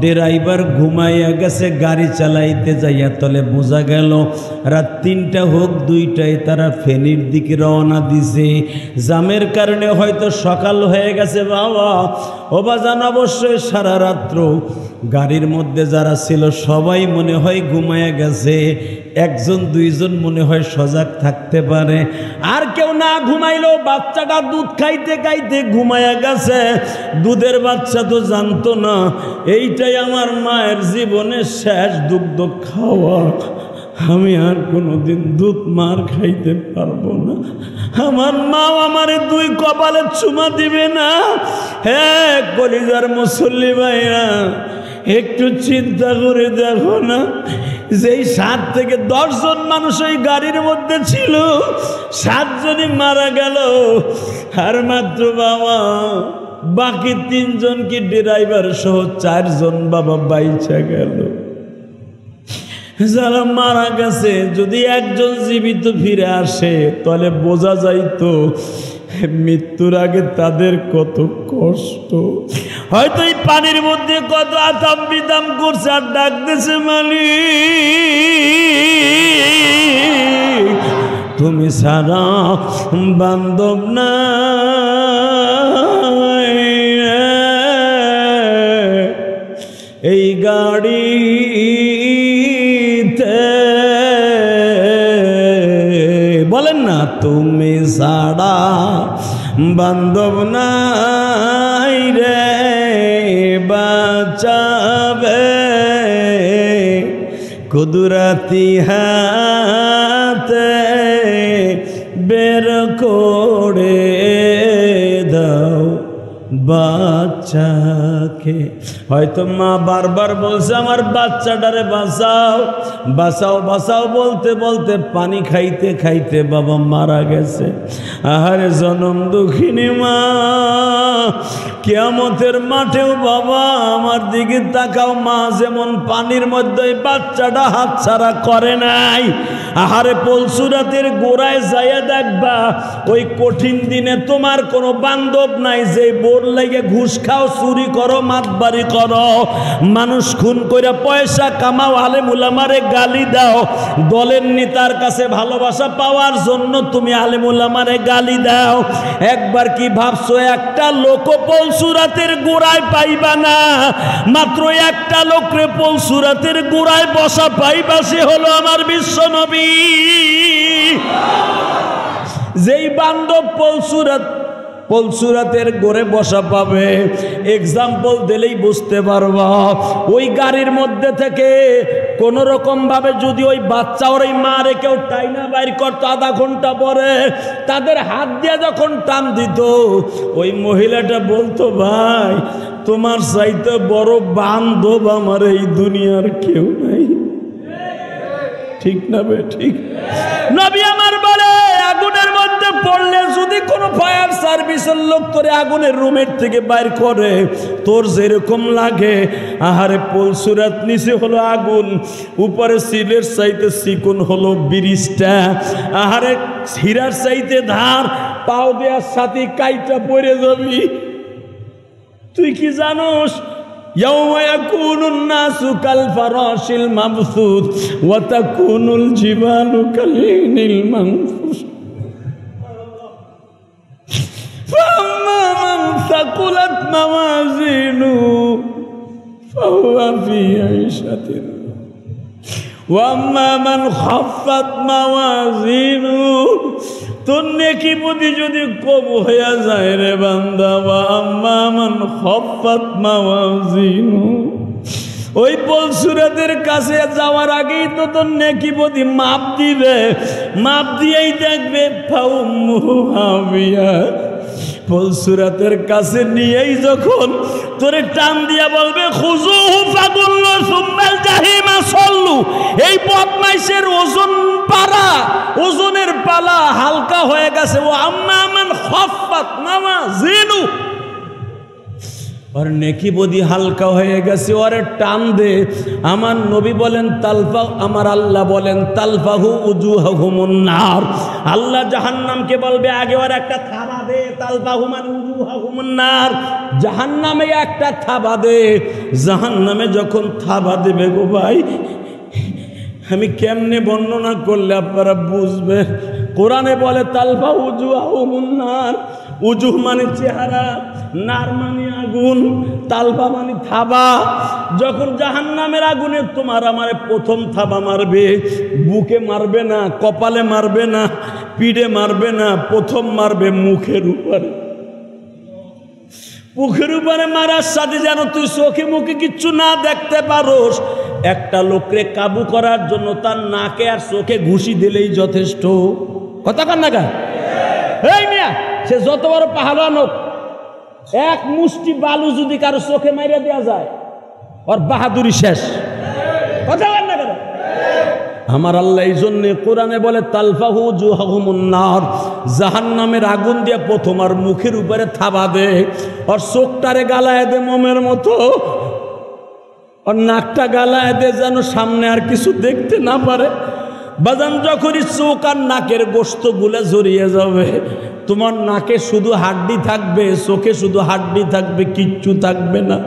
Speaker 1: ড্রাইভার ঘুমাইয়া গেছে, গাড়ি চালাইতে যাইয়া তলে বোঝা গেল রাত 3টা হোক 2টায় তারা ফেনীর দিকে রওনা দিছে। জামের কারণে হয়তো সকাল হয়ে গেছে বাবা। ও বাজান, অবশ্যই সারা রাত্র গাড়ির মধ্যে যারা ছিল সবাই মনে হয় ঘুমাইয়া গেছে, 1-2জন মনে হয় সজাগ থাকতে পারে। আর কেউ না ঘুমাইলেও বাচ্চাটা দুধ খাইতে খাইতে ঘুমাইয়া গেছে। দুধের বাচ্চা তো জানতো না এইটাই আমার মায়ের জীবনের শেষ দুগ্ধ খাওয়া, আমি আর কোনোদিন দুধ মার খাইতে পারবো না। আমার মা আমারে 2 কপালে চুমা দিবে না। হ্যাঁ, কলিজার মুসল্লি ভাইরা, একটু চিন্তা করে দেখো না, যেই 7 থেকে 10 জন মানুষ ওই গাড়ির মধ্যে ছিল, 7 জনই মারা গেল, আর মাত্র বাবা বাকি 3 জন কি ড্রাইভার সহ 4 জন বাবা বাইচা গেল। যারা মারা গেছে যদি একজন জীবিত ফিরে আসে তাহলে বোঝা যাইতো মৃত্যুর আগে তাদের কত কষ্ট। হয়তো এই পানির মধ্যে কত আতাম বিতাম করছে আর ডাকতেছে মালিক তুমি সারা বান্ধব না, এই গাড়িতে বলেন না তুমি সারা বান্ধব নাই রে বাঁচাবে কুদরতি হাতে বের করে দাও বাচ্চাকে। হয়তো মা বারবার বলছে আমার বাচ্চাটারে বাঁচাও বাঁচাও বাঁচাও বলতে বলতে পানি খাইতে খাইতে বাবা মারা গেছে। আহারে জনম দুঃখিনী মা, কিয়ামতের মাঠেও বাবা আমার দিকে তাকাও। মা যেমন পানির মধ্যে বাচ্চাটা হাতছাড়া করে নাই, আহারে পলসুরাতের গোড়ায় যাইয়া দেখবা ওই কঠিন দিনে তোমার কোনো বান্ধব নাই যে বোর লাগে ঘুষ খাও, চুরি করো, মাতবাড়ি করো, মানুষ খুন করে পয়সা কামাও, আলেম উলামারে গালি দাও, দলের নেতার কাছে ভালোবাসা পাওয়ার জন্য তুমি আলেম উলামারে গালি দাও। একবার কি ভাবছো একটা লোক পলসুরাতের গোড়ায় পাইবা না? মাত্র একটা লোকরে পলসুরাতের গোড়ায় বসা পাইবা, সে হলো আমার বিশ্ব নবী। যেই বান্ধব পলসুরাতের গোড়ে বসা পাবে, এক্সাম্পল দিলেই বুঝতে পারবা। ওই গাড়ির মধ্যে থেকে কোন রকম ভাবে যদি ওই বাচ্চা ওর মারে কেউ টাইনা বাইর করতো আধা ঘন্টা পরে, তাদের হাত দিয়ে যখন টান দিত ওই মহিলাটা বলতো ভাই তোমার চাইতে বড় বান্ধব আমার এই দুনিয়ার কেউ নাই। ঠিক না বে ঠিক? নবী আমার বলে আগুনের মধ্যে পড়লে যদি কোনো ফায়ার সার্ভিসের লোক তোরে আগুনের রুমের থেকে বাইর করে তোর যেরকম লাগে, আহারে পলসুরাত নিচে হলো আগুন, উপরে সিলের চাইতে চিকন হলো ব্রিজটা, আহারে হীরার চাইতে ধার, পাও দেওয়ার সাথে কাইটা পড়ে যাবি। তুই কি জানোস ইয়াউমা ইয়াকুনুন নাসু কাল ফারাশিল মাবসুত ওয়া তাকুনুল জিবালু কালিনিল মানফুস ফাম্মা মান সাকুলাত মাওয়াজিনুহু ফাহুয়া ফি আইশাতিন ওয়া আম্মা মান খাফফাত মাওয়াজিনুহু, তোর নেকি বুদ্ধি যদি কম হইয়া যায় রে বান্দা, ওয়া আম্মা মান খাফফাত মাওয়াজিনুহু, ওই পলসুরাতের কাছে যাওয়ার আগেই তো তোর নেকি বুদ্ধি মাপ দিবে, মাপ দিয়েই দেখবে ফাউম্মুহু হাবিয়া, পলসুরাতের কাছে নিয়েই যখন তোরে টান দিয়া বলবে খুজুহু ফাগুল্লু সুম্মাল জাহিমা সল্লু, এই বদমাইশের ওজন পারা, ওজনের পালা হালকা হয়ে গেছে। ও আম্মা মান খাফফাত মাওয়াজিনু, और नेकी बोधी हालका হয়ে গেছে ওরে টান দে। আমার নবী বলেন তালফা, আমার আল্লাহ বলেন তালফাহু উজুহাহুমুন নার, আল্লাহ জাহান্নামকে বলবে আগে ওর একটা থাবা দে, তালফাহু মানে উজুহাহুমুন নার, জাহান্নামে একটা থাবা দে। জাহান্নামে যখন থাবা দেবে গো ভাই, আমি কেমনে বর্ণনা করলে আপনারা বুঝবে। কোরআনে বলে তালফা উজুহাহুমুন নার, উজুহ মানে চেহারা, নার মানে আগুন, তালফা মানে থাবা। যখন জাহান্নামের আগুনে তোমার আমারে প্রথম থাবা মারবে, বুকে মারবে না, কপালে মারবে না, পিঠে মারবে না, প্রথম মারবে মুখের উপরে। মুখের উপরে মারার সাথে যেন তুই চোখে মুখে কিচ্ছু না দেখতে পারোস। একটা লোককে কাবু করার জন্য তার নাকে আর চোখে ঘুষি দিলেই যথেষ্ট। কথা কান না কেন? এই মিয়া, সে যত বড় পাহাড়ান হোক, এক মুষ্টি বালু যদি কারো চোখে মাইরা দেওয়া যায় ওর বাহাদুরি শেষ। কথা কান না কেন? আমার আল্লাহ এই জন্য কোরআনে বলে তালফাহু উজুহাহুমুন নার, জাহান্নামের আগুন দিয়ে প্রথম আর মুখের উপরে থাবা দে, আর চোখটারে গালায় দে মোমের মতো। ওর নাকটা গালায় দে যেন সামনে আর কিছু দেখতে না পারে। বাজান যখনই চোখ আর নাকের গোশতগুলো জড়িয়ে যাবে, তোমার নাকে শুধু হাড্ডি থাকবে, চোখে শুধু হাড্ডি থাকবে, কিচ্ছু থাকবে না।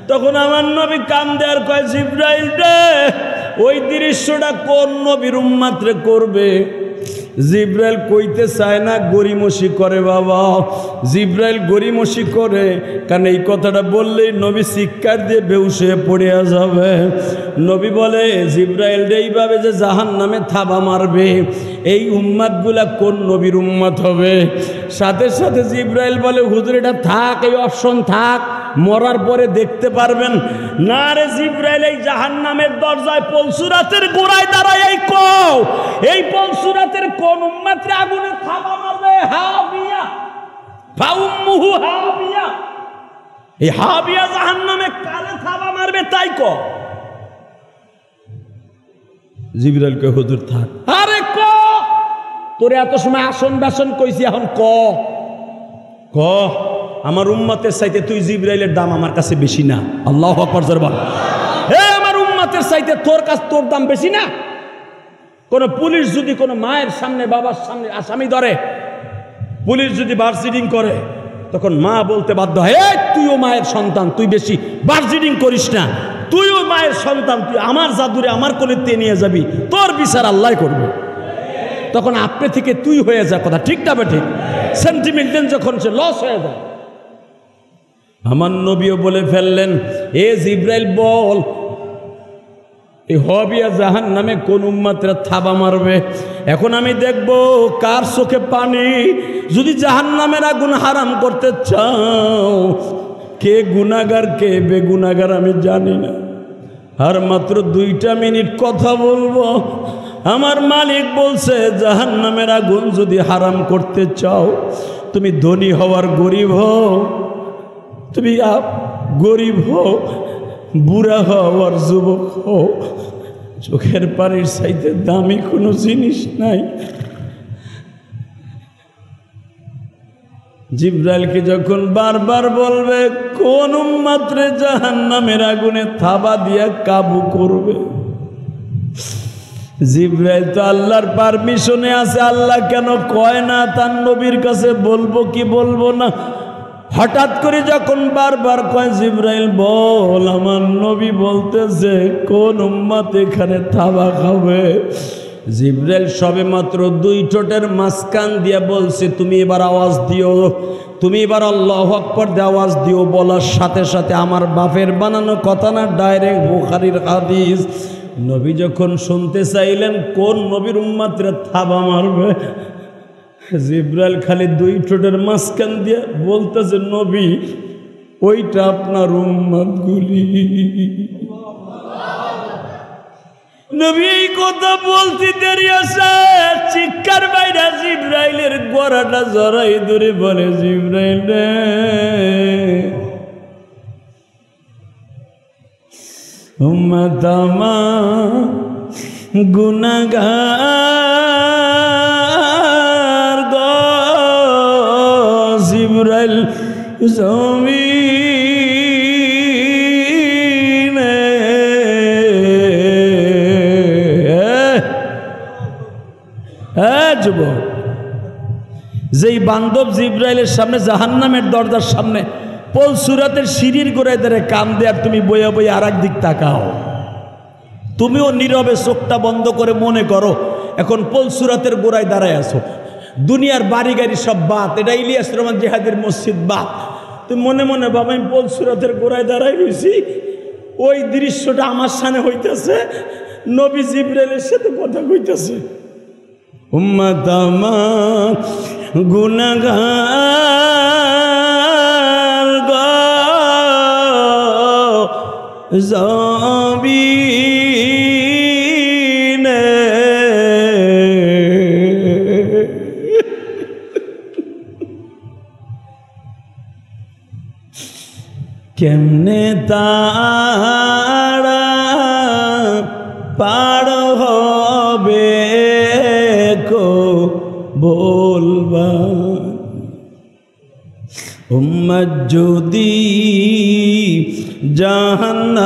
Speaker 1: তখন আমার নবী কান্দে আর কয়, জিব্রাইল রে, ওই দৃশ্যটা কোন নবীর উম্মতরে করবে? জিব্রাইল কইতে চায় না, গরিমসি করে বাবা। জিব্রাইল গরিমসি করে, কারণ এই কথাটা বললেই নবী চিৎকার দিয়ে বেহুশ হয়ে পড়ে যাবে। নবী বলে, জিব্রাইল এইভাবে যে জাহান্নামে থাবা মারবে, এই উম্মতগুলা কোন নবীর উম্মত হবে? সাথে সাথে জিব্রাইল বলে, হুজুর এটা থাক, এই অপশন থাক, মরার পরে দেখতে পারবেন না। রে জিব্রাইল, এই জাহান্নামের দরজায় পলসুরাতের গোড়ায় দাঁড়ায় এই পলসুরাতের কোন উম্মতরে আগুনে থাবা মারবে? হাবিয়া ফাউম্মুহু হাবিয়া। এই হাবিয়া জাহান্নামে কারে থাবা মারবে তাই ক। জিব্রাইল কে, হুজুর থাক। আরে ক, তোরে এত সময় আসন বাসন কইছি, এখন ক ক। আমার উম্মতের চাইতে তুই জিব্রাইলের দাম আমার কাছে বেশি না? আল্লাহু আকবার জোরে বল। হে আমার উম্মতের চাইতে তোর দাম বেশি না? কোন পুলিশ যদি কোন মায়ের সামনে বাবার সামনে আসামি ধরে, পুলিশ যদি বার্সিডিং করে, তখন মা বলতে বাধ্য হয়, তুইও মায়ের সন্তান, তুই বেশি বার্সিডিং করিস না, তুইও মায়ের সন্তান, তুই আমার জাদুরে আমার কোলেতে নিয়ে যাবি, তোর বিচার আল্লাহ করবে। তখন আপনি থেকে তুই হয়ে যা, কথা ঠিক না? ঠিক সেন্টিমেন্ট যখন সে লস হয়ে যায়। আমার নবীও বলে ফেললেন, এ জিব্রাইল বল, এই হাবিয়া জাহান্নামে কোন উম্মতরা থাবা মারবে? এখন আমি দেখব কার চোখে পানি। যদি জাহান্নামের আগুন হারাম করতে চাও, কে গুনাহগার কে বেগুনাহগার আমি জানি না। আর মাত্র 2টা মিনিট কথা বলবো। আমার মালিক বলছে, জাহান্নামের আগুন যদি হারাম করতে চাও, তুমি ধনী হওয়ার গরিব হও, তুমি গরিব হও, বুড়া হও আর যুবক হও, চোখের পানির চাইতে দামি কোনো জিনিস নাই। জিব্রাইলকে যখন বারবার বলবে কোন উম্মতরে জাহান্নামের আগুনে থাবা দিয়া কাবু করবে, জিব্রাইল তো আল্লাহর পারমিশনে আছে, আল্লাহ কেন কয় না তার নবীর কাছে বলবো কি বলবো না? হঠাৎ করে যখন বারবার কয়, জিব্রাইল বল, আমার নবী বলতেছে কোন উম্মত এখানে থাবা খাবে? জিব্রাইল সবে মাত্র 2 ঠোঁটের মাঝখান দিয়ে বলছে, তুমি এবার আওয়াজ দিও, তুমি এবার আল্লাহু আকবার দিয়ে আওয়াজ দিও। বলার সাথে সাথে, আমার বাপের বানানো কথা না, ডাইরেক্ট বুখারীর হাদিস। নবী যখন শুনতে চাইলেন কোন নবীর উম্মতরে থাবা মারবে, জিব্রাইল খালি 2 ঠোঁটের মাঝখান দিয়ে বলতেছে, নবী ওইটা আপনার উম্মতগুলি। নবী এই কথা বলতে দেরি আছে, চিৎকার বাইরা জিব্রাইলের গলাটা জড়াই ধরে বলে, জিব্রাইল রে, উম্মত আমার গুনাহগার গো, জিব্রাইল জমিনে যুবক, যেই বান্ধব জিব্রাইলের সামনে জাহান্নামের দরজার সামনে পলসুরাতের সিঁড়ির গোড়ায় ধরে কান্দে, আর তুমি বইয়া বইয়া আর একদিক তাকাও। তুমিও নীরবে চোখটা বন্ধ করে মনে করো এখন পলসুরাতের গোড়ায় দাঁড়ায় আছো, দুনিয়ার বাড়ি গাড়ি সব বাদ, এটা ইলিয়াস রহমান জিহাদের মসজিদ বাদ। তুমি মনে মনে বাবা, আমি পলসুরাতের গোড়ায় দাঁড়াই রয়েছি, ওই দৃশ্যটা আমার সামনে হইতেছে, নবী জিব্রাইলের সাথে কথা কইতেছে, উম্মত আমার গুনাহগার গো জমিনে। কেমনে তারা পার হবে কো বলবা, উম্মত উম্মত যদি জাহান্নামে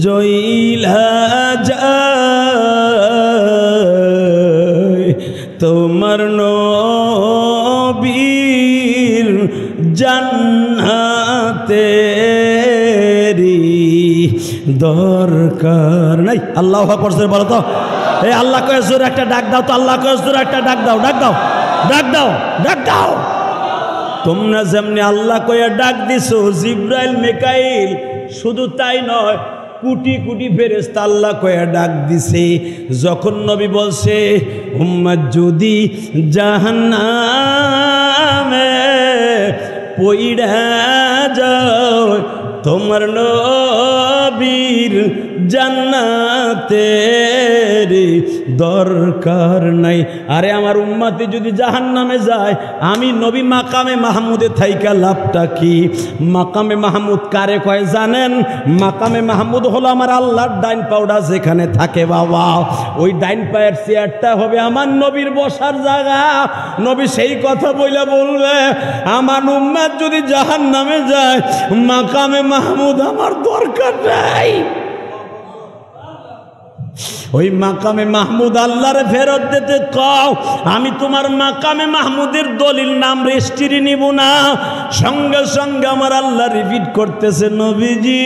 Speaker 1: জইলা যায় তোমার নবীর জান্নাতেরি দরকার নাই। আল্লাহু আকবার বলো তো। এই আল্লাহ কয়ে জোরে একটা ডাক দাও তো, আল্লাহ কয়ে জোরে একটা ডাক দাও, ডাক দাও, ডাক দাও, ডাক দাও। তোমরা যেমনি আল্লাহ কয়ে ডাক দিছো, জিব্রাইল মিকাইল শুধু তাই নয়, কোটি কোটি ফেরেশতা আল্লাহ কয়ে ডাক দিছে। যখন নবী বলছে উম্মত যদি জাহান্নামে পইড়া যায় তোমার নবীর জান্নাতের দরকার নাই। আরে আমার উম্মতে যদি জাহান্নামে যায়, আমি নবী মাকামে মাহমুদে থাইকা লাভটা কি? মাকামে মাহমুদ কারে কয় জানেন? মাকামে মাহমুদ হলো আমার আল্লাহর ডাইন পাউডা যেখানে থাকে বাবা, ওই ডাইন পায়ের চেয়ারটা হবে আমার নবীর বসার জায়গা। নবী সেই কথা বলবে আমার উম্মত যদি জাহান্নামে যায়, মাকামে মাহমুদ আমার দরকার নাই। ওই মাকামে মাহমুদ আল্লাহরে ফেরত দিতে কও, আমি তোমার মাকামে মাহমুদের দলিল নাম রেজিস্ট্রি নিব না। সঙ্গে সঙ্গে আমার আল্লাহ রিপিট করতেছে, নবীজি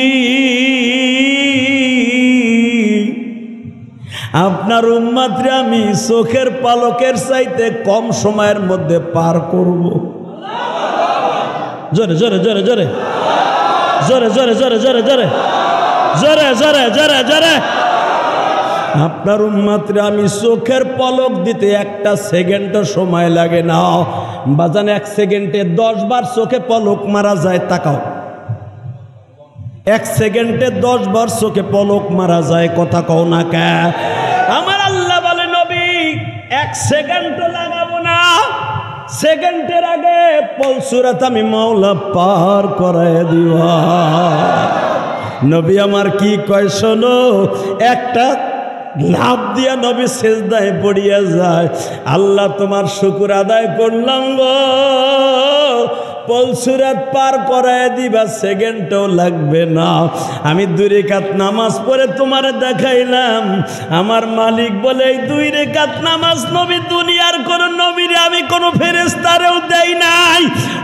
Speaker 1: আপনার উম্মতরে আমি চোখের পালকের চাইতে কম সময়ের মধ্যে পার করব। জোরে জোরে জোরে জোরে জোরে জোরে জোরে জোরে জোরে জোরে জোরে জোরে জোরে আপনার উম্মতরে আমি চোখের পলক দিতে একটা সেকেন্ডও সময় লাগে না। বাজান 1 সেকেন্ডে 10 বার চোখে পলক মারা যায়, তাকাও। 1 সেকেন্ডে 10 বার চোখে পলক মারা যায়, কথা কও না কে? আমার আল্লাহ বলে নবী 1 সেকেন্ডও লাগাবো না, সেকেন্ডের আগে পলসুরাত আমি মাওলা পার করায় দিবা। নবী আমার কি কয় শোনো, একটা লাভ দিয়া নবী সেজদায় পড়িয়া যায়, আল্লাহ তোমার শুকর আদায় করলাম গো, পলসুরাত পার করায় দিবা, সেকেন্ডও লাগবে না। আমি 2 রাকাত নামাজ পড়ে তোমারে দেখাইলাম, আমার মালিক বলে এই 2 রাকাত নামাজ নবী দুনিয়ার কোন নবীরে আমি কোন ফেরেশতারেও দেই নাই।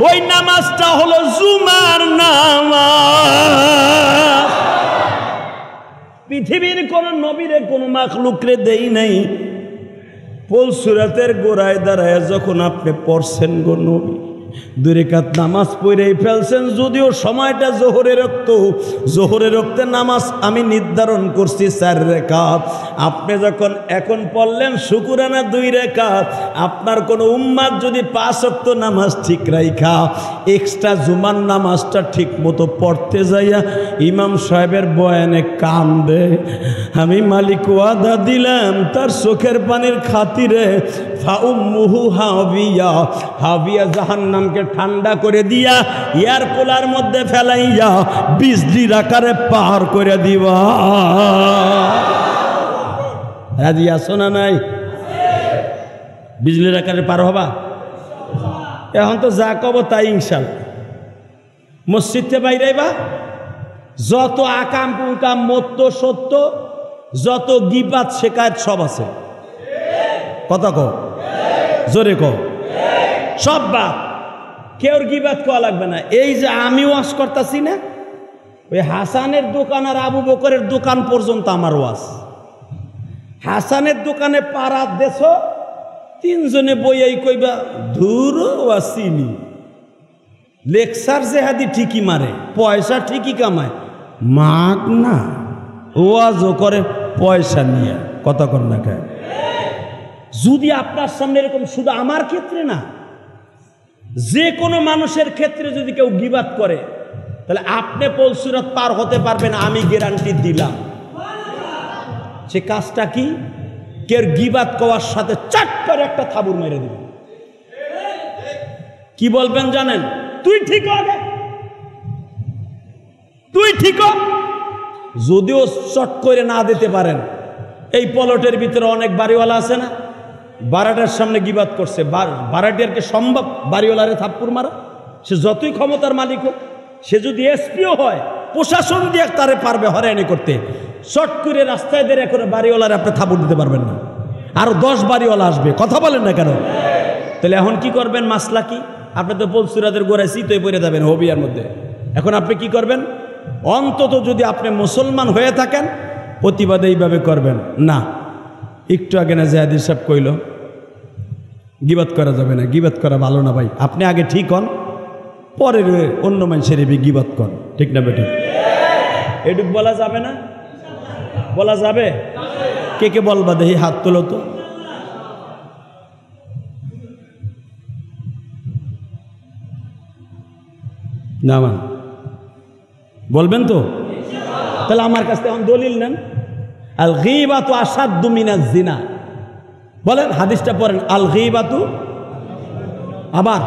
Speaker 1: ওই নামাজটা হলো জুমার নামাজ। পৃথিবীর কোন নবীরে কোন মাখলুকরে দেই নাই। পলসুরাতের গোড়ায় দাঁড়ায় যখন আপনি পড়ছেন গো নবী, 2 রাকাত নামাজ পড়েই ফেলছেন, যদিও সময়টা জোহরের রক্তে নামাজ আমি নির্ধারণ করছি 4 রাকাত। আপনি যখন এখন পড়লেন শুকুরানা 2 রাকাত, আপনার কোনো উম্মাত যদি 5 ওয়াক্ত নামাজ ঠিক রাইখা এক্সট্রা জুমার নামাজটা ঠিক মতো পড়তে যাইয়া ইমাম সাহেবের বয়ানে কান দে, আমি মালিক ওয়াদা দিলাম তার চোখের পানির খাতিরে ফাউম্মুহু হাবিয়া, হাবিয়া জাহান্নামকে ঠান্ডা করে দিয়া এয়ার কুলার মধ্যে ফেলাইয়া বিজলির আকারে পার করে দিবা। রাজি আছো না নাই? বিজলির আকারে পার হবা? এখন তো যা কব তাই ইনশাল্লাহ। মসজিদে বাইরাইবা, যত আকাম কুকাম মত্ত সত্য, যত গিবাত শেখায়ত সব আছে, কথা কও, জোরে কও, সব বাদ, কেউ গিবাত করা লাগবে না। এই যে আমি ওয়াজ করতেছি না, ওই হাসানের দোকান আর আবু বকরের দোকান পর্যন্ত আমার ওয়াজ। হাসানের দোকানে পাড়া দেশ 3 জনে বইয়াই কইবা ধুর ওয়াসিনি, লেকচার জেহাদি ঠিকই মারে, পয়সা ঠিকই কামায়, মাগ না ওয়াজও করে পয়সা নিয়ে, কথা কর না কে? যদি আপনার সামনে এরকম, শুধু আমার ক্ষেত্রে না, যে কোনো মানুষের ক্ষেত্রে যদি কেউ গিবাত করে, তাহলে আপনি পলসুরাত পার হতে পারবেন, আমি গ্যারান্টি দিলাম। সে কাজটা কি? কেউ গিবাত করার সাথে চাট করে একটা থাবুর মেরে দিবেন। কি বলবেন জানেন? তুই ঠিক হবে, তুই ঠিক। যদিও চট করে না দিতে পারেন, এই পলটের ভিতরে অনেক বাড়িওয়ালা আছে না, বারাটার সামনে গিবাত করছে, বারাটিয়ারকে সম্ভব বাড়িওয়ালারে থাপ্পুর মারা? সে যতই ক্ষমতার মালিক হোক, সে যদি এসপিও হয়, প্রশাসন দিয়ে তারে পারবে হয়রানি করতে। চট করে রাস্তায় দিয়ে এখন বাড়িওয়ালারে আপনি থাপ্পড় দিতে পারবেন না, আরো 10 বাড়িওয়ালা আসবে। কথা বলেন না কেন? তাহলে এখন কি করবেন? মাসলা কি? আপনি তো পলসুরাদের গোড়ায় শীতই পড়ে যাবেন হবিয়ার মধ্যে। এখন আপনি কি করবেন? অন্তত যদি আপনি মুসলমান হয়ে থাকেন, প্রতিবাদ এইভাবে করবেন না। একটু আগে না জাহাদির সাহেব কইল গিবাত করা যাবে না, গিবাত করা ভালো না ভাই। আপনি আগে ঠিক হন, পরে অন্য মানুষের গিবাত কর, ঠিক না বেঠিক? এটুক বলা যাবে না? বলা যাবে? কে কে বলবা দেখি, হাত তোলো তো। না মান বলবেন তো? তাহলে আমার কাছ থেকে এখন দলিল নেন। আল গীবাতু আসাদ্দু মিনাজ জিনা। বলেন, হাদিসটা পড়েন। আল গীবাতু, আবার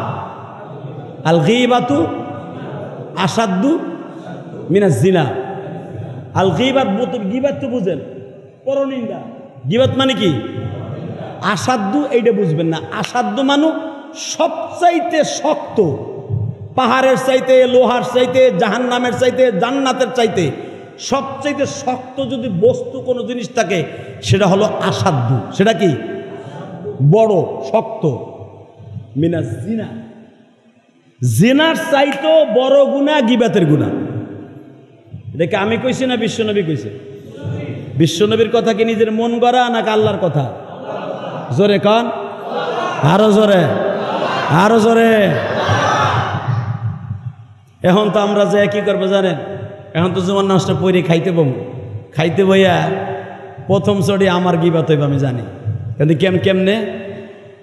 Speaker 1: আল গীবাতু আসাদ্দু মিনাজ জিনা। আল গীবাত, গীবাত তো বুঝেন, পরনিন্দা। গীবাত মানে কি? আসাদ্দু এইটা বুঝবেন না। আসাদ্দু মানে সবচাইতে শক্ত, পাহাড়ের চাইতে, লোহার চাইতে, জাহান্নামের চাইতে, জান্নাতের চাইতে সবচাইতে শক্ত যদি বস্তু কোনো জিনিস থাকে, সেটা হলো আসাধ্য। সেটা কি? বড় শক্ত। মিনাজ জিনা, জিনার চাইতেও বড় গুনাহ গীবাতের গুনাহ। এটাকে আমি কইছি না বিশ্বনবী কইছে? বিশ্বনবীর কথা কি নিজের মন গড়া নাকি আল্লাহর কথা? জোরে কান, আরো জোরে, আরো জোরে। এখন তো আমরা যে কি করবো জানেন? এখন তো জুমার নামাজটা পড়ে খাইতে বম, খাইতে বইয়া প্রথম চড়ি আমার গিবাত হইব আমি জানি। কিন্তু কেমনে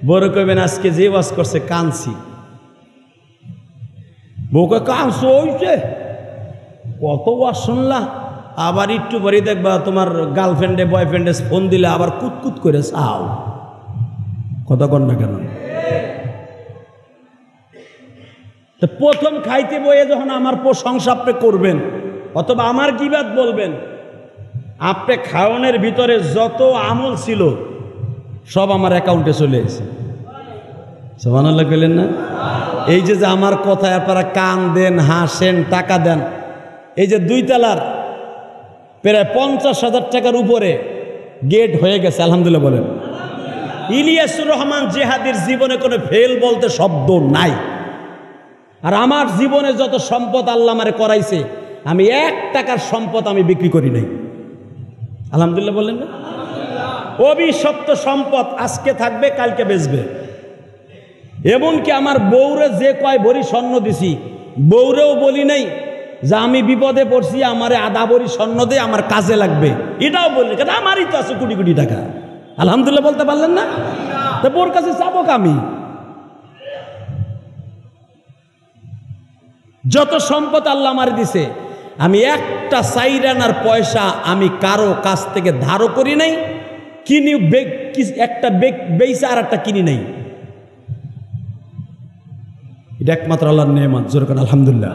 Speaker 1: বড় কইবেন আজকে যে ওয়াজ করছে কানছি, বউকে কানছো হইছে, কত ওয়াজ শুনলা। আবার একটু পরে দেখবা তোমার গার্লফ্রেন্ডে বয়ফ্রেন্ডে ফোন দিলে আবার কুতকুত করে চাও। কথা কন না কেন? তো প্রথম খাইতে বইয়ে যখন আমার প্রশংসা আপনি করবেন অথবা আমার গীবাত বলবেন, আপনি খাওয়ানোর ভিতরে যত আমল ছিল সব আমার অ্যাকাউন্টে চলে এসেছে। সুবহানাল্লাহ কইলেন না? এই যে আমার কথায় আপনারা কান দেন, হাসেন, টাকা দেন, এই যে 2 তলার প্রায় 50,000 টাকার উপরে গেট হয়ে গেছে, আলহামদুলিল্লাহ বলেন। ইলিয়াসুর রহমান জিহাদির জীবনে কোনো ফেল বলতে শব্দ নাই। আর আমার জীবনে যত সম্পদ আল্লাহ আমারে করাইছে, আমি 1 টাকার সম্পদ আমি বিক্রি করি নাই। আলহামদুলিল্লাহ বললেন না? অভিশপ্ত সম্পদ আজকে থাকবে, কালকে বেচবে। এমনকি আমার বউরে যে কয় ভরি স্বর্ণ দিছি, বউরেও বলি নাই যে আমি বিপদে পড়ছি, আমারে আধা ভরি স্বর্ণ দে, আমার কাজে লাগবে, এটাও বললি। কেন? আমারই তো আছে কোটি কোটি টাকা। আলহামদুলিল্লাহ বলতে পারলেন না? তো বোর কাছে চাবো আমি? যত সম্পদ আল্লাহ আমার দিছে, আমি একটা চাইরানার পয়সা আমি কারো কাছ থেকে ধারও করি নাই, কিনি একটা বেইসা আর একটা কিনি নাই। এটা একমাত্র আল্লাহর নেয়ামত। জোরে করে আলহামদুলিল্লাহ।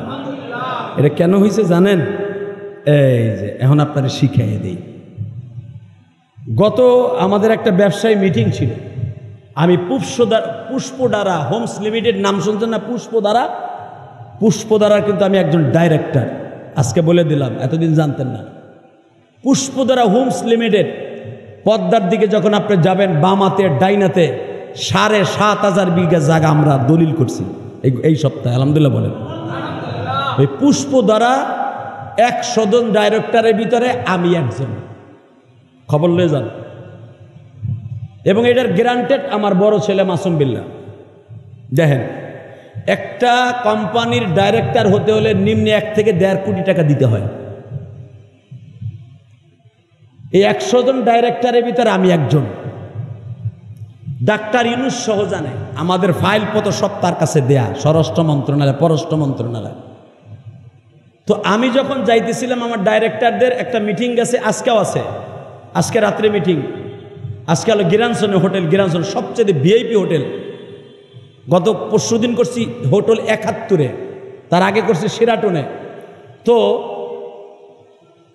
Speaker 1: এটা কেন হয়েছে জানেন? এই যে এখন আপনারা শিখাইয়ে দেই। গত আমাদের একটা ব্যবসায়ী মিটিং ছিল, আমি পুষ্পদ্বারা হোমস লিমিটেড নাম শুনছেন না? পুষ্পদ্বারা কিন্তু আমি একজন ডাইরেক্টর, আজকে বলে দিলাম, এতদিন জানতেন না। পুষ্পদ্বারা হোমস লিমিটেড পদ্মার দিকে যখন আপনি যাবেন, বামাতে ডাইনাতে 7,500 বিঘা জায়গা আমরা দলিল করছি এই সপ্তাহে, আলহামদুলিল্লাহ বলেন। ওই পুষ্পদ্বারা 100 জন ডাইরেক্টরের ভিতরে আমি একজন, খবর লয়ে যান। এবং এটার গ্রান্টেড আমার বড় ছেলে মাসুম বিল্লাহ। দেখেন, একটা কোম্পানির ডাইরেক্টর হতে হলে নিম্নে 1 থেকে 1.5 কোটি টাকা দিতে হয়। এই 100 জন ডাইরেক্টরের ভিতরে আমি একজন। ডাক্তার ইউনূস সহ জানে, আমাদের ফাইল পত্র সব তার কাছে দেয়া, স্বরাষ্ট্র মন্ত্রণালয়, পররাষ্ট্র মন্ত্রণালয়। তো আমি যখন যাইতেছিলাম, আমার ডাইরেক্টরদের একটা মিটিং গেছে, আজকেও আছে, আজকে রাত্রে মিটিং। আজকে হলো গিরানসনে হোটেল, গিরানসন সবচেয়ে ভিআইপি হোটেল। গত পরশুদিন করছি হোটেল 71-এ, তার আগে করছি শেরাটনে। তো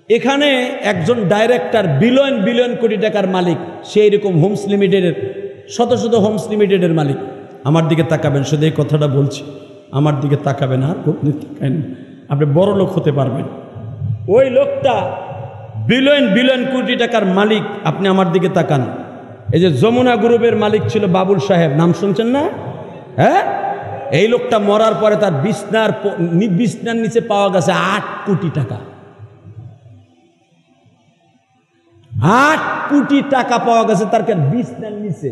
Speaker 1: এখানে একজন ডাইরেক্টর বিলিয়ন বিলিয়ন কোটি টাকার মালিক, সেই রকম হোমস লিমিটেডের শত শত হোমস লিমিটেডের মালিক। আমার দিকে তাকাবেন, শুধু এই কথাটা বলছি, আমার দিকে তাকাবেন, আর আপনি তাকাবেন, আপনি বড় লোক হতে পারবেন। ওই লোকটা বিলিয়ন বিলিয়ন কোটি টাকার মালিক। আপনি আমার দিকে তাকান। এই যে যমুনা গ্রুপের মালিক ছিল বাবুল সাহেব, নাম শুনছেন না? হ্যাঁ, এই লোকটা মরার পরে তার বিছনার নিচে পাওয়া গেছে 8 কোটি টাকা। 8 কোটি টাকা পাওয়া গেছে তার বিছনার নিচে।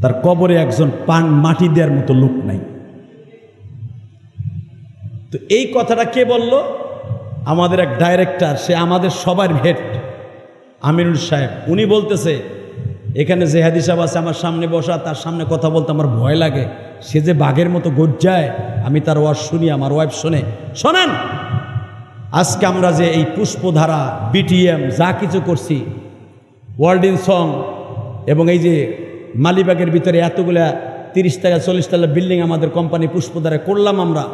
Speaker 1: তার কবরে একজন মাটি দেওয়ার মতো লোক নাই। তো এই কথাটা কে বলল? আমাদের এক ডাইরেক্টর, সে আমাদের সবার হেড, আমিনুল সাহেব। উনি বলতেছে, এখানে জেহাদি সাহেব আছে আমার সামনে বসা, তার সামনে কথা বলতে আমার ভয় লাগে, সে যে বাঘের মতো গর্জায়। আমি তার ওয়াজ শুনি, আমার ওয়াইফ শোনে। শোনেন, আজকে আমরা যে এই পুষ্পধারা, বিটিএম যা কিছু করছি, ওয়ার্ল্ড ইন সং, এবং এই যে মালিবাগের ভিতরে এতগুলা 30 টাকা 40 টাকা বিল্ডিং আমাদের কোম্পানি পুষ্পধারায় করলাম, আমরা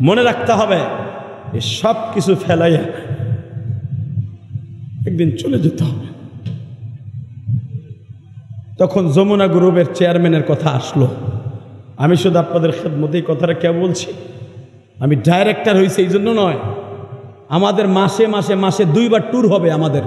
Speaker 1: মনে রাখতে হবে এই সব কিছু ফেলাইয়া একদিন চলে যেতে হবে। তখন যমুনা গ্রুপের চেয়ারম্যানের কথা আসলো। আমি শুধু আপনাদের খেদমতেই কথাটা কে বলছি, আমি ডাইরেক্টর হয়েছি এই জন্য নয়, আমাদের মাসে 2বার ট্যুর হবে আমাদের।